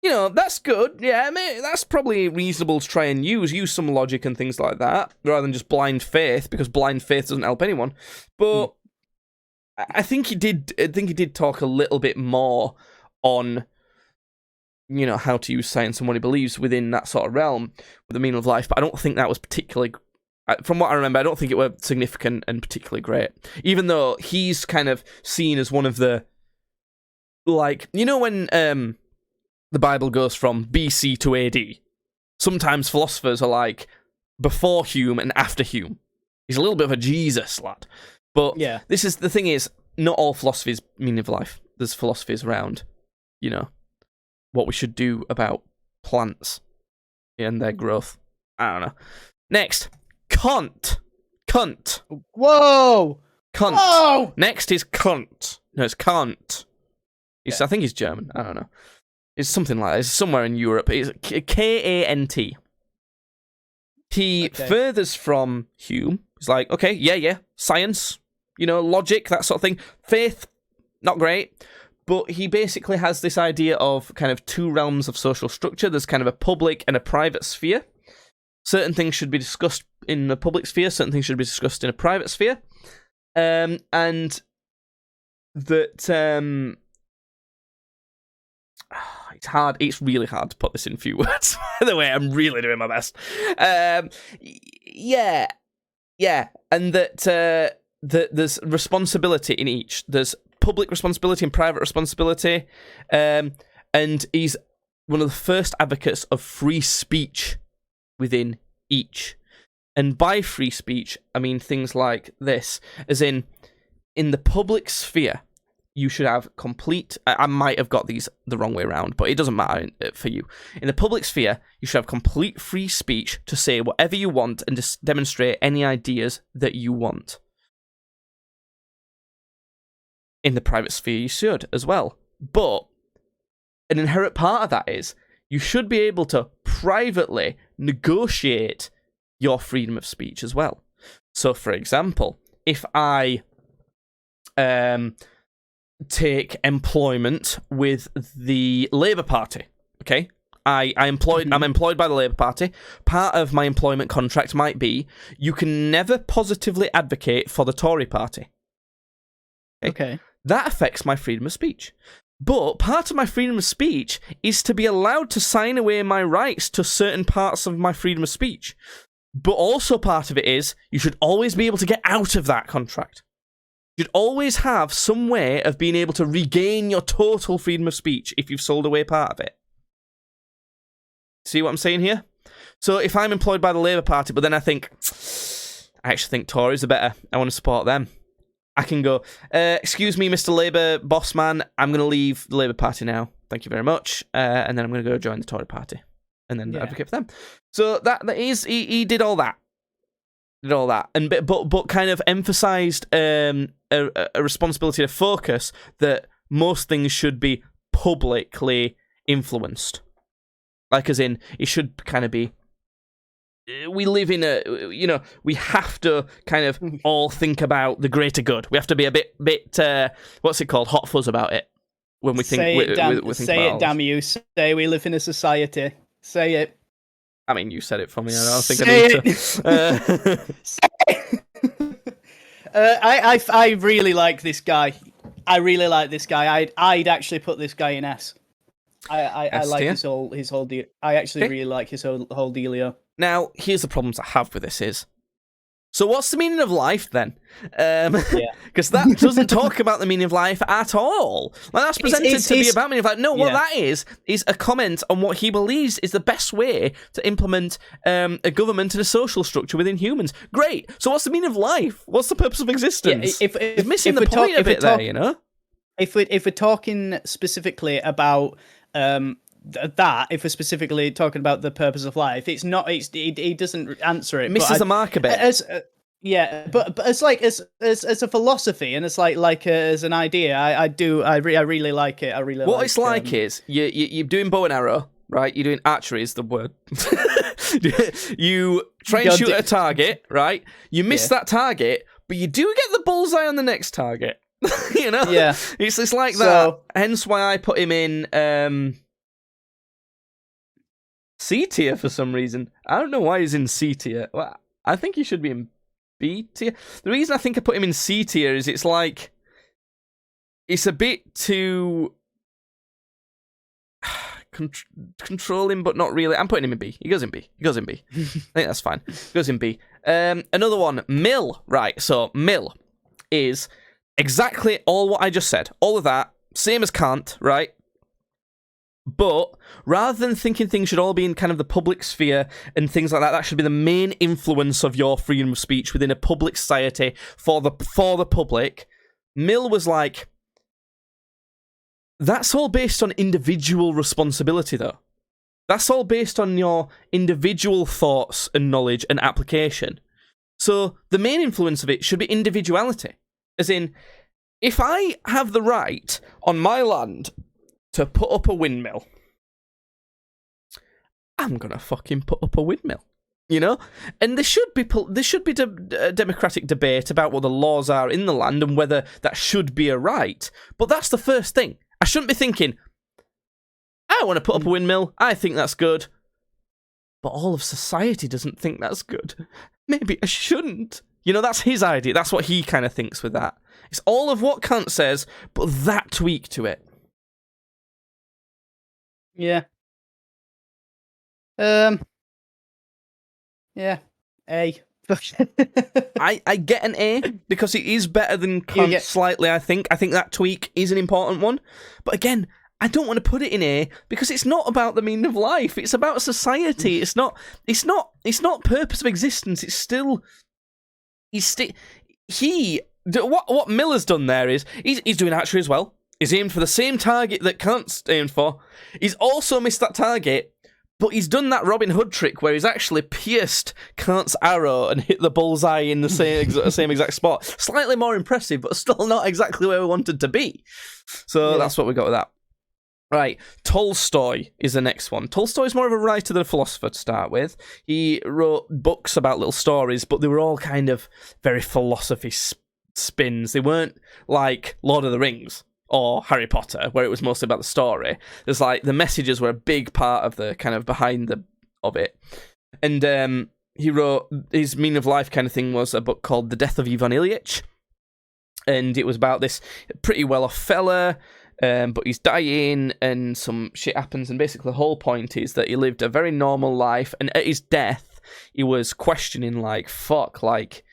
you know, that's good. Yeah, I mean, that's probably reasonable to try and use some logic and things like that, rather than just blind faith, because blind faith doesn't help anyone. But I think he did talk a little bit more on, you know, how to use science and what he believes within that sort of realm with the meaning of life. But I don't think that was particularly, from what I remember, I don't think it was significant and particularly great. Even though he's kind of seen as one of the, like, you know, when the Bible goes from BC to AD. Sometimes philosophers are like before Hume and after Hume. He's a little bit of a Jesus lad. But this is the thing is, not all philosophy is meaning of life. There's philosophies around, you know, what we should do about plants and their growth. I don't know. Next, cunt. Whoa! Cunt. Whoa! Next is cunt. No, it's cunt. I think he's German. I don't know. It's something like that. It's somewhere in Europe. It's Kant. He furthers from Hume. He's like, okay, yeah, science, you know, logic, that sort of thing. Faith, not great. But he basically has this idea of kind of two realms of social structure. There's kind of a public and a private sphere. Certain things should be discussed in the public sphere. Certain things should be discussed in a private sphere. And that... it's hard. It's really hard to put this in few words. By the way, I'm really doing my best. Yeah, and that there's responsibility in each. There's public responsibility and private responsibility, and he's one of the first advocates of free speech within each. And by free speech, I mean things like this, as in the public sphere. You should have complete... I might have got these the wrong way around, but it doesn't matter for you. In the public sphere, you should have complete free speech to say whatever you want and just demonstrate any ideas that you want. In the private sphere, you should as well. But an inherent part of that is you should be able to privately negotiate your freedom of speech as well. So, for example, if I... take employment with the Labour Party, okay? I'm employed by the Labour Party. Part of my employment contract might be you can never positively advocate for the Tory Party. Okay. That affects my freedom of speech. But part of my freedom of speech is to be allowed to sign away my rights to certain parts of my freedom of speech. But also part of it is you should always be able to get out of that contract. You'd always have some way of being able to regain your total freedom of speech if you've sold away part of it. See what I'm saying here? So if I'm employed by the Labour Party, but then I actually think Tories are better, I want to support them, I can go, excuse me, Mr. Labour boss man, I'm going to leave the Labour Party now. Thank you very much. And then I'm going to go join the Tory Party. And then advocate for them. So that is, he did all that. Did all that. And but kind of emphasised a responsibility to focus that most things should be publicly influenced. Like as in, it should kind of be, we live in we have to kind of all think about the greater good. We have to be a bit what's it called? Hot fuzz about it. when we think Say it, damn, we think say about it, damn you. Say we live in a society. Say it. I mean, you said it for me. I don't think Say I need to. I really like this guy. I really like this guy. I'd actually put this guy in S. I like tier? his whole deal. I actually Okay. really like his whole dealio. Now, here's the problems I have with this is. So what's the meaning of life then? Because that doesn't talk about the meaning of life at all. Like, that's presented to be about meaning of life. No, what that is a comment on what he believes is the best way to implement a government and a social structure within humans. Great. So what's the meaning of life? What's the purpose of existence? He's missing the point a bit there, you know? If we're talking specifically about if we're specifically talking about the purpose of life, it's not. He doesn't answer it. Misses the mark a bit. But it's like as a philosophy, and it's like as an idea. I really like it. I really. What it's like is you're doing bow and arrow, right? You're doing archery is the word. You try and shoot at a target, right? You miss that target, but you do get the bullseye on the next target. You know? Yeah. It's like that. Hence why I put him in C tier for some reason. I don't know why he's in C tier. Well, I think he should be in B tier. The reason I think I put him in C tier is it's like it's a bit too controlling, but not really. I'm putting him in B. He goes in B. I think that's fine. He goes in B. Another one, Mill. Right, so Mill is exactly all what I just said. All of that, same as Kant, right? But rather than thinking things should all be in kind of the public sphere and things like that, that should be the main influence of your freedom of speech within a public society for the public. Mill was like, that's all based on individual responsibility, though. That's all based on your individual thoughts and knowledge and application. So the main influence of it should be individuality. As in, if I have the right on my land to put up a windmill, I'm gonna fucking put up a windmill, you know. And there should be democratic debate about what the laws are in the land and whether that should be a right. But that's the first thing. I shouldn't be thinking, I want to put up a windmill. I think that's good, but all of society doesn't think that's good. Maybe I shouldn't. You know, that's his idea. That's what he kind of thinks with that. It's all of what Kant says, but that tweak to it. Yeah. Yeah. A. I get an A because it is better than Kant slightly, I think. I think that tweak is an important one. But again, I don't want to put it in A because it's not about the meaning of life. It's about society. It's not purpose of existence. It's still what Miller's done there is he's doing archery as well. He's aimed for the same target that Kant's aimed for. He's also missed that target, but he's done that Robin Hood trick where he's actually pierced Kant's arrow and hit the bullseye in the same exact spot. Slightly more impressive, but still not exactly where we wanted to be. So that's what we got with that. Right, Tolstoy is the next one. Tolstoy is more of a writer than a philosopher to start with. He wrote books about little stories, but they were all kind of very philosophy spins. They weren't like Lord of the Rings or Harry Potter, where it was mostly about the story. There's like the messages were a big part of the kind of behind of it. And he wrote his meaning of life kind of thing was a book called The Death of Ivan Ilyich, and it was about this pretty well-off fella. But he's dying and some shit happens, and basically the whole point is that he lived a very normal life, and at his death he was questioning like, fuck, like,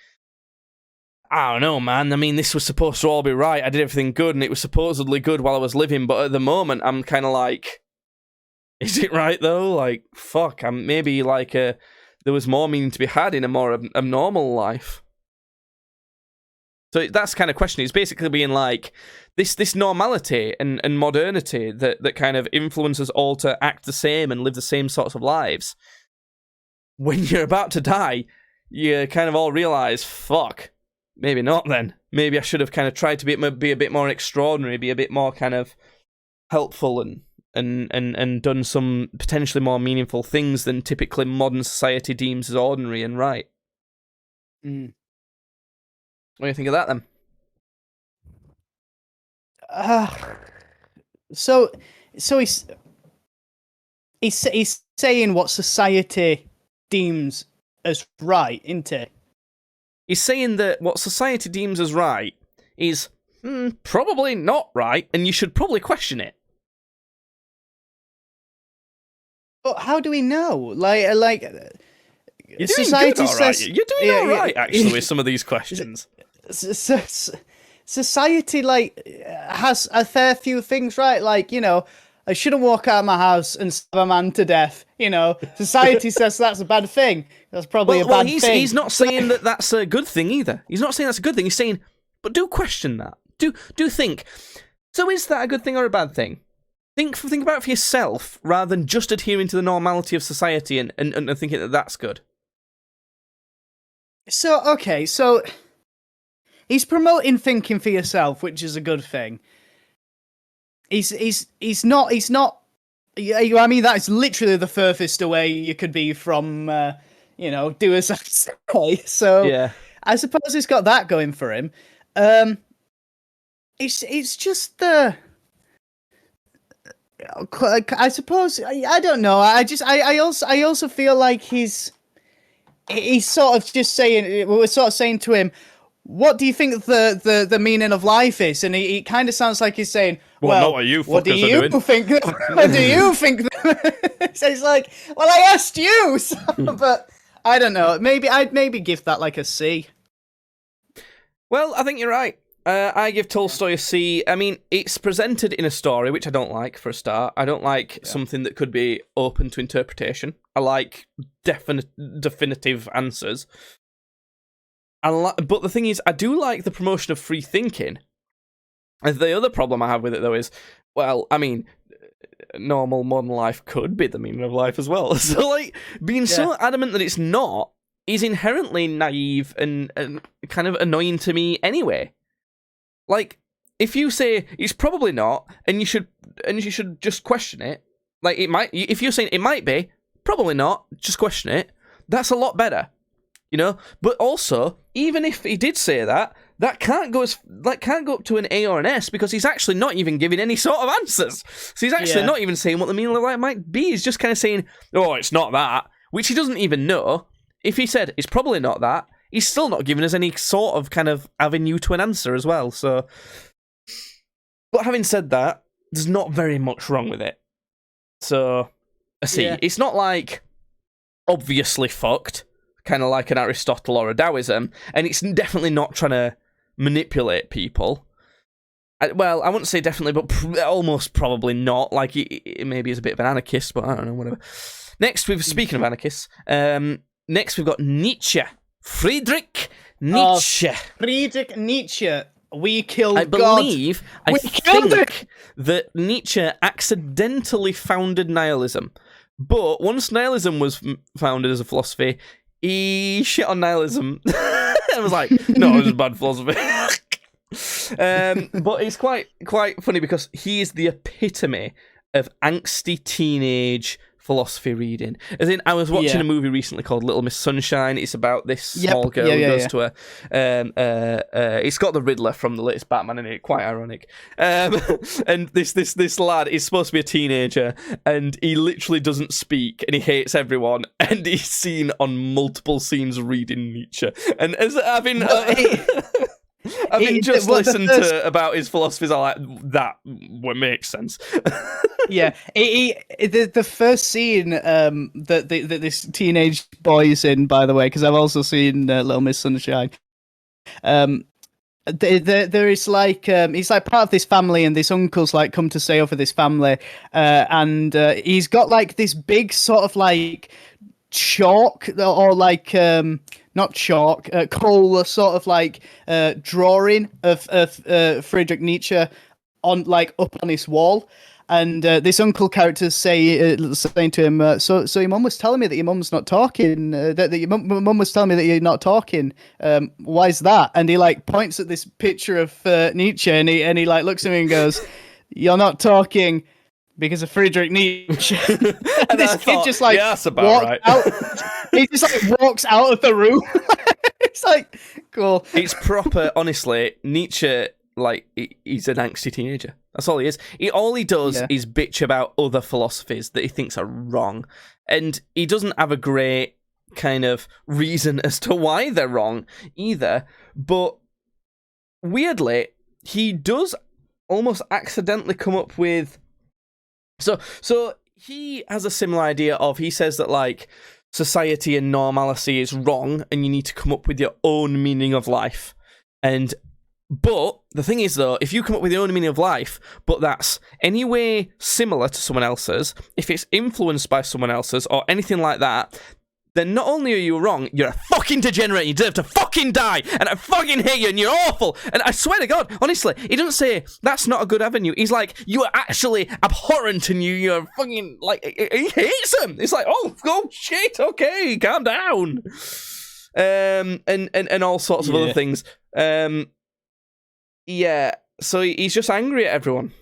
I don't know, man, I mean, this was supposed to all be right, I did everything good and it was supposedly good while I was living, but at the moment I'm kind of like, is it right though? Like, fuck, I'm maybe like there was more meaning to be had in a more abnormal life. So that's kind of question. It's basically being like this normality and modernity that kind of influences all to act the same and live the same sorts of lives. When you're about to die, you kind of all realize, fuck, maybe not then. Maybe I should have kind of tried to be a bit more extraordinary, be a bit more kind of helpful and done some potentially more meaningful things than typically modern society deems as ordinary and right. Mm. What do you think of that then? So he's saying what society deems as right, isn't it? He's saying that what society deems as right is probably not right, and you should probably question it. But how do we know? Like You're doing society good, all right. says You're doing all right, actually, with some of these questions. Society has a fair few things right. Like, I shouldn't walk out of my house and stab a man to death. Society says that's a bad thing. That's probably a bad thing. He's not saying that that's a good thing either. He's not saying that's a good thing. He's saying, but do question that. Do think. So is that a good thing or a bad thing? Think about it for yourself rather than just adhering to the normality of society and thinking that that's good. So he's promoting thinking for yourself, which is a good thing. He's not. I mean, that is literally the furthest away you could be from, do as I say. So yeah. I suppose he's got that going for him. It's just the. I suppose I don't know. I also feel like he's sort of just saying, we're sort of saying to him, what do you think the meaning of life is? And he kind of sounds like he's saying, well, not what you what do fuckers you are doing. think? What do you think? So he's like, well, I asked you, but I don't know. I'd give that like a C. Well, I think you're right. I give Tolstoy a C. I mean, it's presented in a story, which I don't like, for a start. I don't like something that could be open to interpretation. I like definitive answers. But the thing is, I do like the promotion of free thinking. And the other problem I have with it, though, is, well, I mean, normal modern life could be the meaning of life as well. So, being so adamant that it's not is inherently naive and kind of annoying to me anyway. If you say it's probably not, and you should just question it, it might. If you're saying it might be, probably not, just question it. That's a lot better, But also, even if he did say that can't go up to an A or an S because he's actually not even giving any sort of answers. So he's actually not even saying what the meaning of life might be. He's just kind of saying, "Oh, it's not that," which he doesn't even know. If he said it's probably not that, he's still not giving us any sort of kind of avenue to an answer as well. So, but having said that, there's not very much wrong with it. So, I see. Yeah. It's not obviously fucked, kind of like an Aristotle or a Taoism, and it's definitely not trying to manipulate people. I wouldn't say definitely, but almost probably not. It maybe is a bit of an anarchist, but I don't know, whatever. Next, speaking of anarchists, next we've got Nietzsche. Friedrich Nietzsche. Friedrich Nietzsche. We killed God. I think that Nietzsche accidentally founded nihilism. But once nihilism was founded as a philosophy, he shit on nihilism. And was like, no, it was a bad philosophy. But it's quite funny because he is the epitome of angsty teenage philosophy reading. As in, I was watching a movie recently called Little Miss Sunshine. It's about this small girl who goes to a... it's got the Riddler from the latest Batman in it, quite ironic. And this lad is supposed to be a teenager, and he literally doesn't speak, and he hates everyone, and he's seen on multiple scenes reading Nietzsche. And as having just listened to about his philosophies, I'm like, that would make sense. Yeah, the first scene that this teenage boy is in, by the way, because I've also seen Little Miss Sunshine. There is he's part of this family, and this uncle's come to stay over this family, and he's got this big sort of chalk or not chalk, coal sort of drawing of Friedrich Nietzsche on up on his wall. And this uncle character saying to him, so your mum was telling me that your mum's not talking, that your mum was telling me that you're not talking. Why is that? And he points at this picture of Nietzsche, and he looks at me and goes, "You're not talking because of Friedrich Nietzsche." And this kid just that's about right. Out. He just walks out of the room. It's cool. It's proper, honestly. Nietzsche he's an angsty teenager. That's all he is. All he does is bitch about other philosophies that he thinks are wrong. And he doesn't have a great kind of reason as to why they're wrong either. But weirdly, he does almost accidentally come up with... So he has a similar idea of... He says that, like, society and normalcy is wrong and you need to come up with your own meaning of life. But the thing is, though, if you come up with your own meaning of life, but that's any way similar to someone else's, if it's influenced by someone else's or anything like that, then not only are you wrong, you're a fucking degenerate, you deserve to fucking die, and I fucking hate you, and you're awful. And I swear to God, honestly, he doesn't say, that's not a good avenue. He's like, you are actually abhorrent, and you're fucking, like, he hates him. It's like, oh shit, okay, calm down. And all sorts of other things. Yeah, so he's just angry at everyone.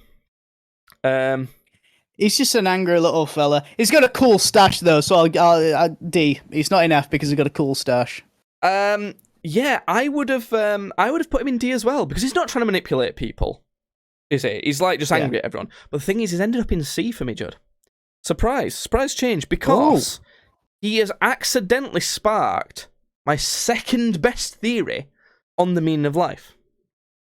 He's just an angry little fella. He's got a cool stash, though, so I'll D. He's not in F because he's got a cool stash. Yeah, I would have put him in D as well, because he's not trying to manipulate people, is he? He's like just angry at everyone. But the thing is, he's ended up in C for me, Judd. Surprise change, because he has accidentally sparked my second best theory on the meaning of life.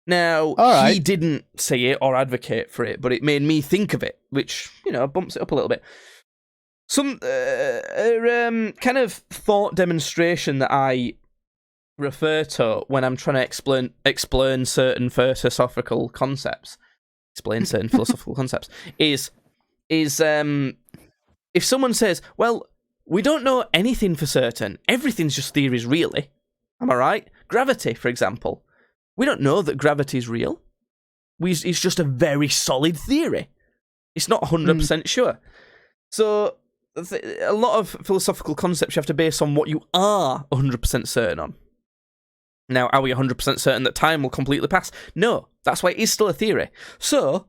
Now, he didn't say it or advocate for it, but it made me think of it, which, bumps it up a little bit. Some kind of thought demonstration that I refer to when I'm trying to explain certain philosophical concepts, is if someone says, well, we don't know anything for certain, everything's just theories, really. Am I right? Gravity, for example. We don't know that gravity is real. It's just a very solid theory. It's not 100% sure. So, a lot of philosophical concepts you have to base on what you are 100% certain on. Now, are we 100% certain that time will completely pass? No, that's why it is still a theory. So,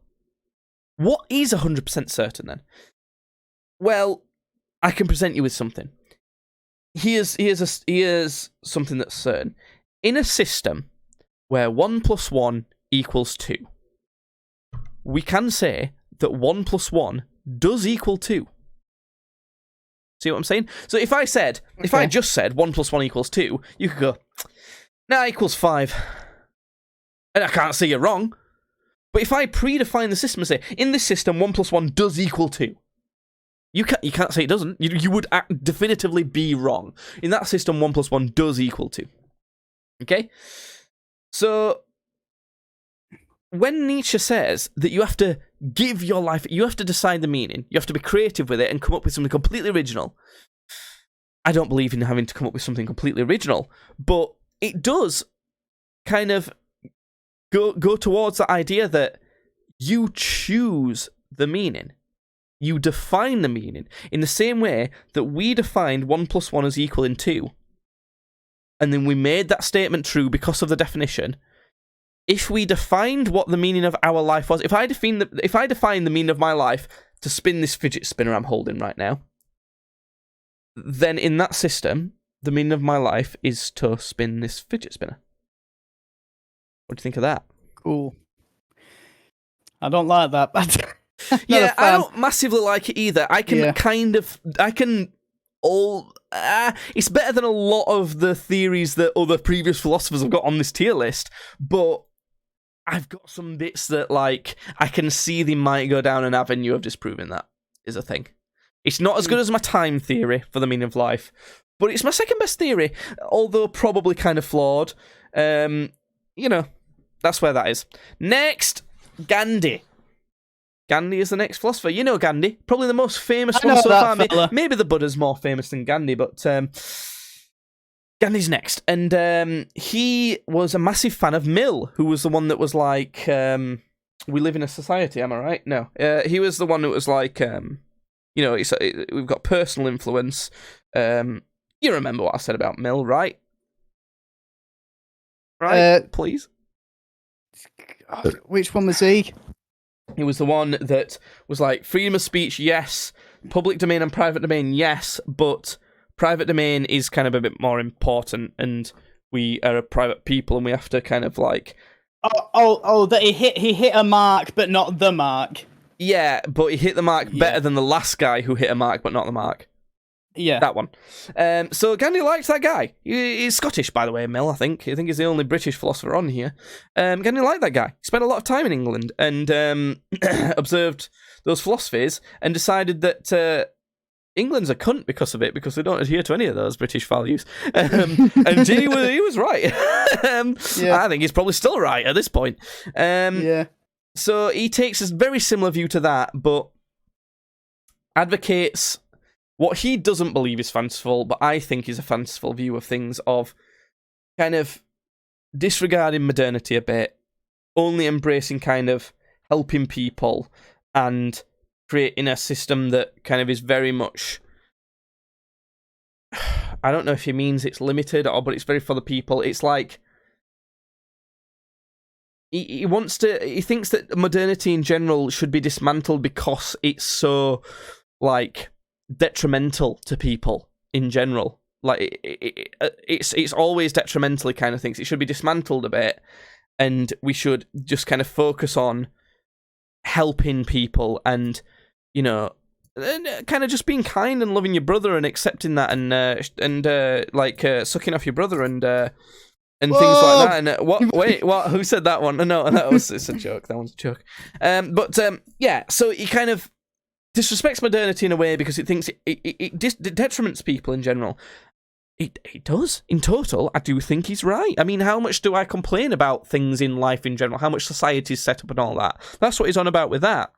what is 100% certain then? Well, I can present you with something. Here's something that's certain. In a system where 1 + 1 = 2, we can say that 1 + 1 does equal 2. See what I'm saying? So if I just said 1 + 1 = 2, you could go, nah, equals 5. And I can't say you're wrong. But if I predefine the system and say, in this system, 1 + 1 does equal 2, you can't say it doesn't. You would definitively be wrong. In that system, 1 + 1 does equal 2. Okay? So, when Nietzsche says that you have to give your life, you have to decide the meaning, you have to be creative with it and come up with something completely original, I don't believe in having to come up with something completely original, but it does kind of go towards the idea that you choose the meaning. You define the meaning in the same way that we defined 1 + 1 as equal in 2. And then we made that statement true because of the definition. If we defined what the meaning of our life was, if I define the meaning of my life to spin this fidget spinner I'm holding right now, then in that system, the meaning of my life is to spin this fidget spinner. What do you think of that? Cool. I don't like that. Yeah, I don't massively like it either. It's better than a lot of the theories that other previous philosophers have got on this tier list, but I've got some bits that, like, I can see they might go down an avenue of disproving that is a thing. It's not as good as my time theory for the meaning of life, but it's my second best theory, although probably kind of flawed. That's where that is. Next, Gandhi. Gandhi is the next philosopher. You know Gandhi, probably the most famous one so far. Maybe the Buddha's more famous than Gandhi, but Gandhi's next. And he was a massive fan of Mill, who was the one that was like, we live in a society, am I right? No. He was the one that was like, we've got personal influence. You remember what I said about Mill, right? Right, please? Which one was he? He was the one that was like, freedom of speech, yes. Public domain and private domain, yes. But private domain is kind of a bit more important, and we are a private people, and we have to kind of like That he hit a mark, but not the mark. Yeah, but he hit the mark better than the last guy who hit a mark, but not the mark. Yeah. That one. So Gandhi likes that guy. He's Scottish, by the way, Mel, I think. I think he's the only British philosopher on here. Gandhi liked that guy. He spent a lot of time in England and observed those philosophies and decided that England's a cunt because of it, because they don't adhere to any of those British values. And he was right. I think he's probably still right at this point. So he takes a very similar view to that, but advocates what he doesn't believe is fanciful, but I think is a fanciful view of things, of kind of disregarding modernity a bit, only embracing kind of helping people and creating a system that kind of is very much, I don't know if he means it's limited but it's very for the people. It's like he thinks that modernity in general should be dismantled because it's so like detrimental to people in general. Like it's always detrimental, kind of thinks it should be dismantled a bit, and we should just kind of focus on helping people and, you know, kind of just being kind and loving your brother and accepting that and sucking off your brother and things like that. And what? Who said that one? No, it's a joke. That one's a joke. Yeah. So he kind of disrespects modernity in a way because it thinks it detriments people in general. It does. In total, I do think he's right. I mean, how much do I complain about things in life in general? How much society's set up and all that? That's what he's on about with that.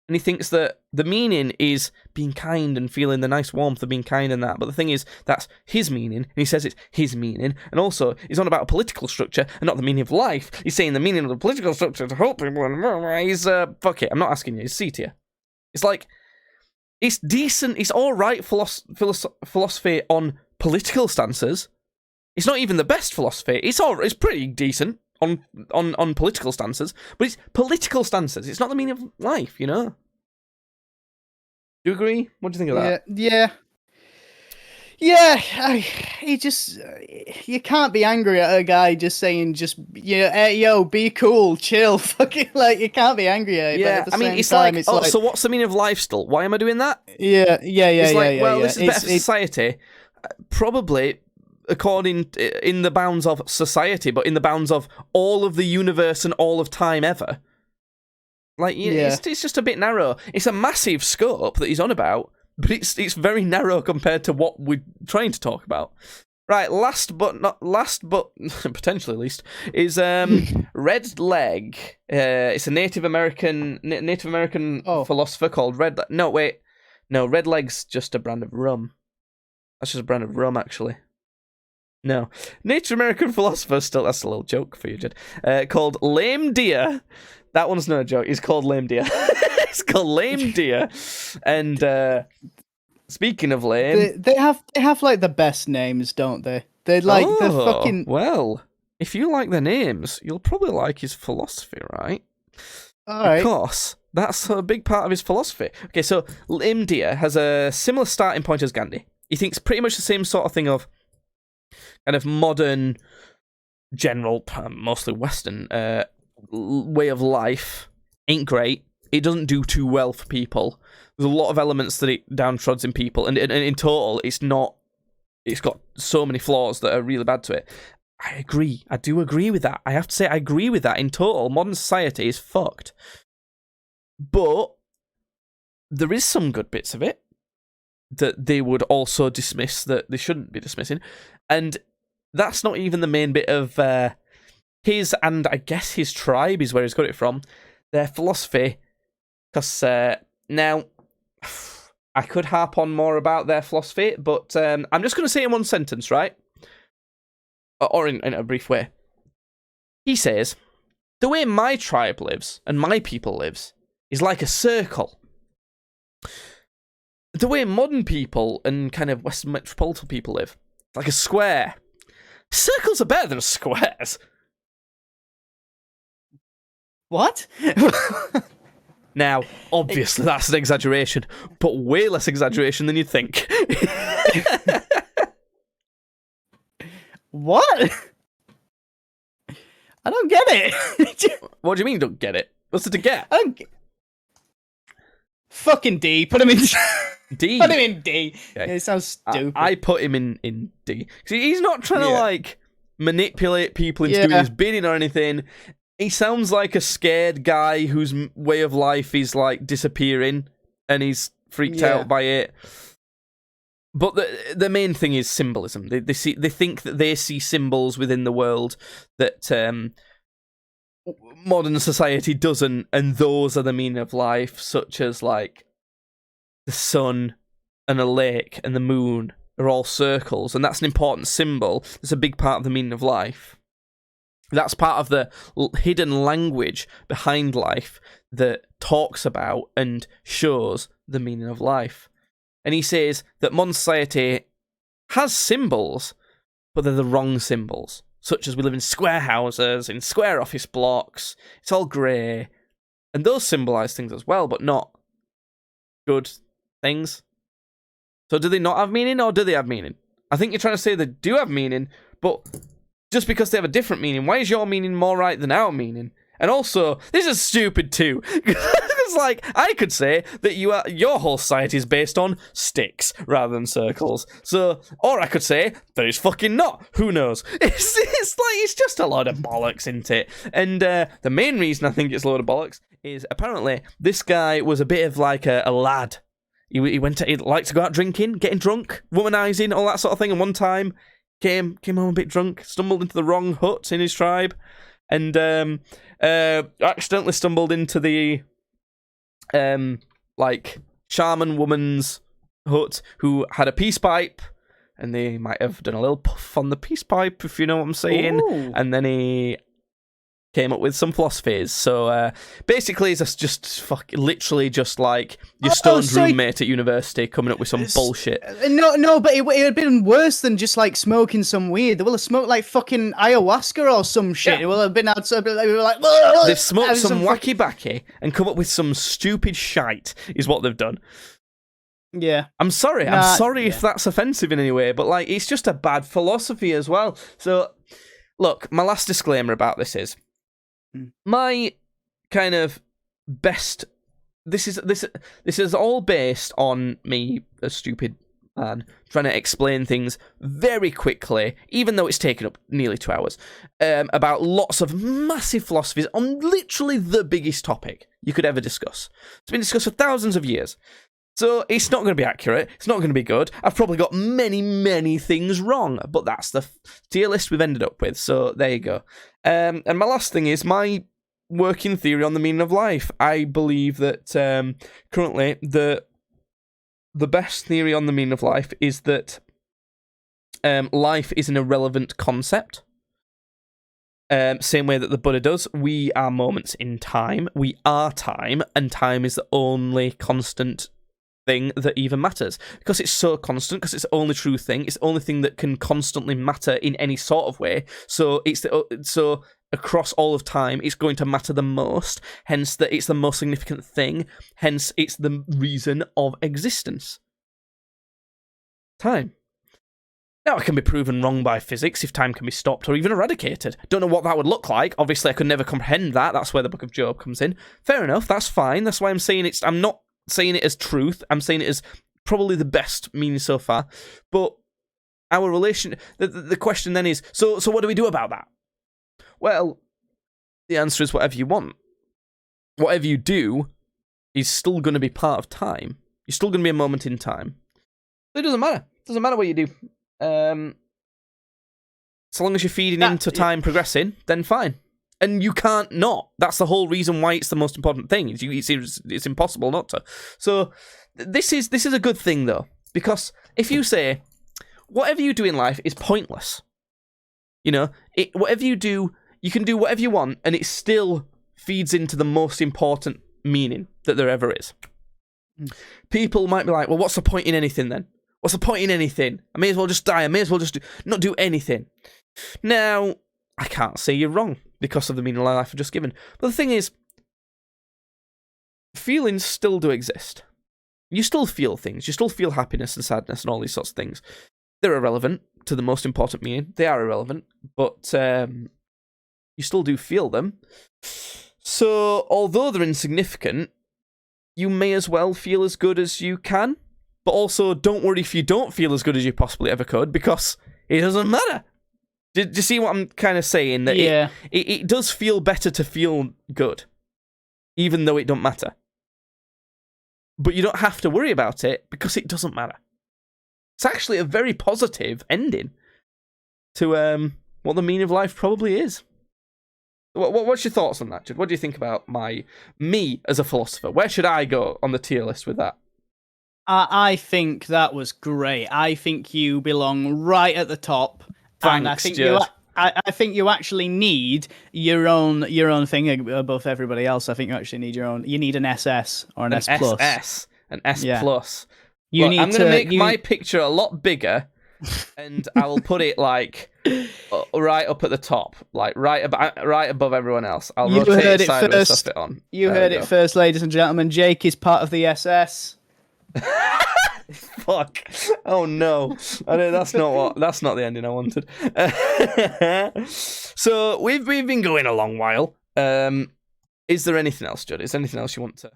And he thinks that the meaning is being kind and feeling the nice warmth of being kind and that. But the thing is, that's his meaning, and he says it's his meaning. And also, he's on about a political structure and not the meaning of life. He's saying the meaning of the political structure to help people. And he's, fuck it, I'm not asking you. He's C tier. It's like, it's decent, it's alright philosophy on political stances. It's not even the best philosophy. It's pretty decent on political stances, but it's political stances. It's not the meaning of life, you know? Do you agree? What do you think of that? You can't be angry at a guy just saying, hey, yo, be cool, chill, fucking, like, you can't be angry at it. Yeah, but at the I mean, same it's time, like, so what's the meaning of life still? Why am I doing that? This is better for society. Probably, in the bounds of society, but in the bounds of all of the universe and all of time ever. Like, it's just a bit narrow. It's a massive scope that he's on about, but it's very narrow compared to what we're trying to talk about. Right, last but potentially least is Red Leg. It's a Native American philosopher called Red. Red Leg's just a brand of rum. That's just a brand of rum, actually. No, Native American philosopher. That's a little joke for you, Jed. Called Lame Deer. That one's no joke. He's called Lame Deer. It's called Lame Deer. And speaking of lame, they have like the best names, don't they? They're like the fucking. Well, if you like their names, you'll probably like his philosophy, right? All right. Because that's a big part of his philosophy. Okay, so Lame Deer has a similar starting point as Gandhi. He thinks pretty much the same sort of thing of kind of modern, general, mostly Western way of life ain't great. It doesn't do too well for people. There's a lot of elements that it downtrods in people, and in total, it's got so many flaws that are really bad to it. I agree. I do agree with that. I have to say I agree with that. In total, modern society is fucked. But there is some good bits of it that they would also dismiss that they shouldn't be dismissing. And that's not even the main bit of his, and I guess his tribe is where he's got it from, their philosophy. Because now, I could harp on more about their philosophy, but I'm just going to say in one sentence, right? Or in a brief way. He says, the way my tribe lives and my people lives is like a circle. The way modern people and kind of Western metropolitan people live, like a square. Circles are better than squares. What? Now, obviously, that's an exaggeration, but way less exaggeration than you'd think. What? I don't get it. What do you mean don't get it? What's it to get? I don't get... Fucking D. Put him in D. Put him in D. Okay. Yeah, it sounds stupid. I put him in D. Because he's not trying to, like, manipulate people into doing his bidding or anything. He sounds like a scared guy whose way of life is, like, disappearing, and he's freaked out by it. But the main thing is symbolism. They think that they see symbols within the world that modern society doesn't, and those are the meaning of life, such as like the sun and a lake and the moon are all circles, and that's an important symbol. It's a big part of the meaning of life. That's part of the hidden language behind life that talks about and shows the meaning of life. And he says that modern society has symbols, but they're the wrong symbols, such as we live in square houses, in square office blocks. It's all grey. And those symbolise things as well, but not good things. So do they not have meaning, or do they have meaning? I think you're trying to say they do have meaning, but just because they have a different meaning, why is your meaning more right than our meaning? And also, this is stupid too. It's like, I could say that your whole society is based on sticks rather than circles. So, or I could say that it's fucking not. Who knows? It's just a load of bollocks, isn't it? And the main reason I think it's a load of bollocks is apparently this guy was a bit of like a lad. He liked to go out drinking, getting drunk, womanizing, all that sort of thing. And one time, came home a bit drunk, stumbled into the wrong hut in his tribe, and accidentally stumbled into the like shaman woman's hut who had a peace pipe, and they might have done a little puff on the peace pipe, if you know what I'm saying. Ooh. And then he came up with some philosophies. So basically, it's just literally just like your stoned roommate at university coming up with some bullshit. No, but it would have been worse than just like smoking some weed. They will have smoked like fucking ayahuasca or some shit. Yeah. It will have been outside. They were like, They've smoked some wacky backy and come up with some stupid shite, is what they've done. Yeah. I'm sorry if that's offensive in any way, but like it's just a bad philosophy as well. So, look, my last disclaimer about this is my kind of best. This is all based on me, a stupid man, trying to explain things very quickly, even though it's taken up nearly 2 hours, about lots of massive philosophies on literally the biggest topic you could ever discuss. It's been discussed for thousands of years. So it's not going to be accurate. It's not going to be good. I've probably got many, many things wrong, but that's the tier list we've ended up with. So there you go. And my last thing is my working theory on the meaning of life. I believe that currently the best theory on the meaning of life is that life is an irrelevant concept. Same way that the Buddha does. We are moments in time. We are time, and time is the only constant thing that even matters, because it's so constant, because it's the only true thing. It's the only thing that can constantly matter in any sort of way. So so across all of time, it's going to matter the most. Hence, that it's the most significant thing. Hence, it's the reason of existence. Time. Now, it can be proven wrong by physics if time can be stopped or even eradicated. Don't know what that would look like. Obviously, I could never comprehend that. That's where the Book of Job comes in. Fair enough. That's fine. That's why I'm saying I'm not saying it as truth. I'm saying it as probably the best meaning so far. But our relation, the question then is, so what do we do about that? Well, the answer is whatever you want. Whatever you do is still going to be part of time. You're still going to be a moment in time. It doesn't matter. It doesn't matter what you do. So long as you're feeding into time progressing, then fine. And you can't not. That's the whole reason why it's the most important thing. It's impossible not to. So this is a good thing, though, because if you say whatever you do in life is pointless, whatever you do, you can do whatever you want, and it still feeds into the most important meaning that there ever is. People might be like, well, what's the point in anything then? What's the point in anything? I may as well just die. I may as well just not do anything. Now, I can't say you're wrong because of the meaning of life I've just given. But the thing is, feelings still do exist. You still feel things. You still feel happiness and sadness and all these sorts of things. They're irrelevant to the most important meaning. They are irrelevant, but You still do feel them. So, although they're insignificant, you may as well feel as good as you can. But also, don't worry if you don't feel as good as you possibly ever could, because it doesn't matter. Do you see what I'm kind of saying? That it does feel better to feel good, even though it don't matter. But you don't have to worry about it, because it doesn't matter. It's actually a very positive ending to what the meaning of life probably is. What's your thoughts on that, Judd? What do you think about me as a philosopher? Where should I go on the tier list with that? I think that was great. I think you belong right at the top. And I think Judd. I think you actually need your own thing above everybody else. I think you actually need your own. You need an SS or an S plus. An S Yeah. I'm I'm going to make my picture a lot bigger, and I will put it like right up at the top, like right above everyone else. I'll rotate it sideways, stuff it on. You heard it first, ladies and gentlemen. Jake is part of the SS. Fuck! Oh no! That's not the ending I wanted. So we've been going a long while. Is there anything else, Judd? Is there anything else you want to?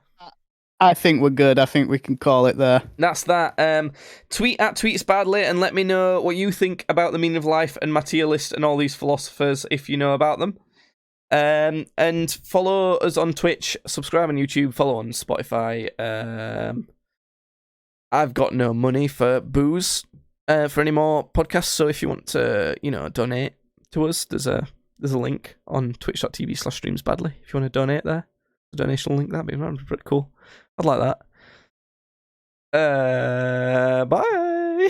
I think we're good. I think we can call it there. That's that. Tweet at tweetsbadly and let me know what you think about the meaning of life and my tier list and all these philosophers if you know about them. And follow us on Twitch, subscribe on YouTube, follow on Spotify. I've got no money for booze for any more podcasts, so if you want to, donate to us, there's a link on twitch.tv/streamsbadly if you want to donate there. A donation link, that'd be pretty cool. I'd like that. Bye.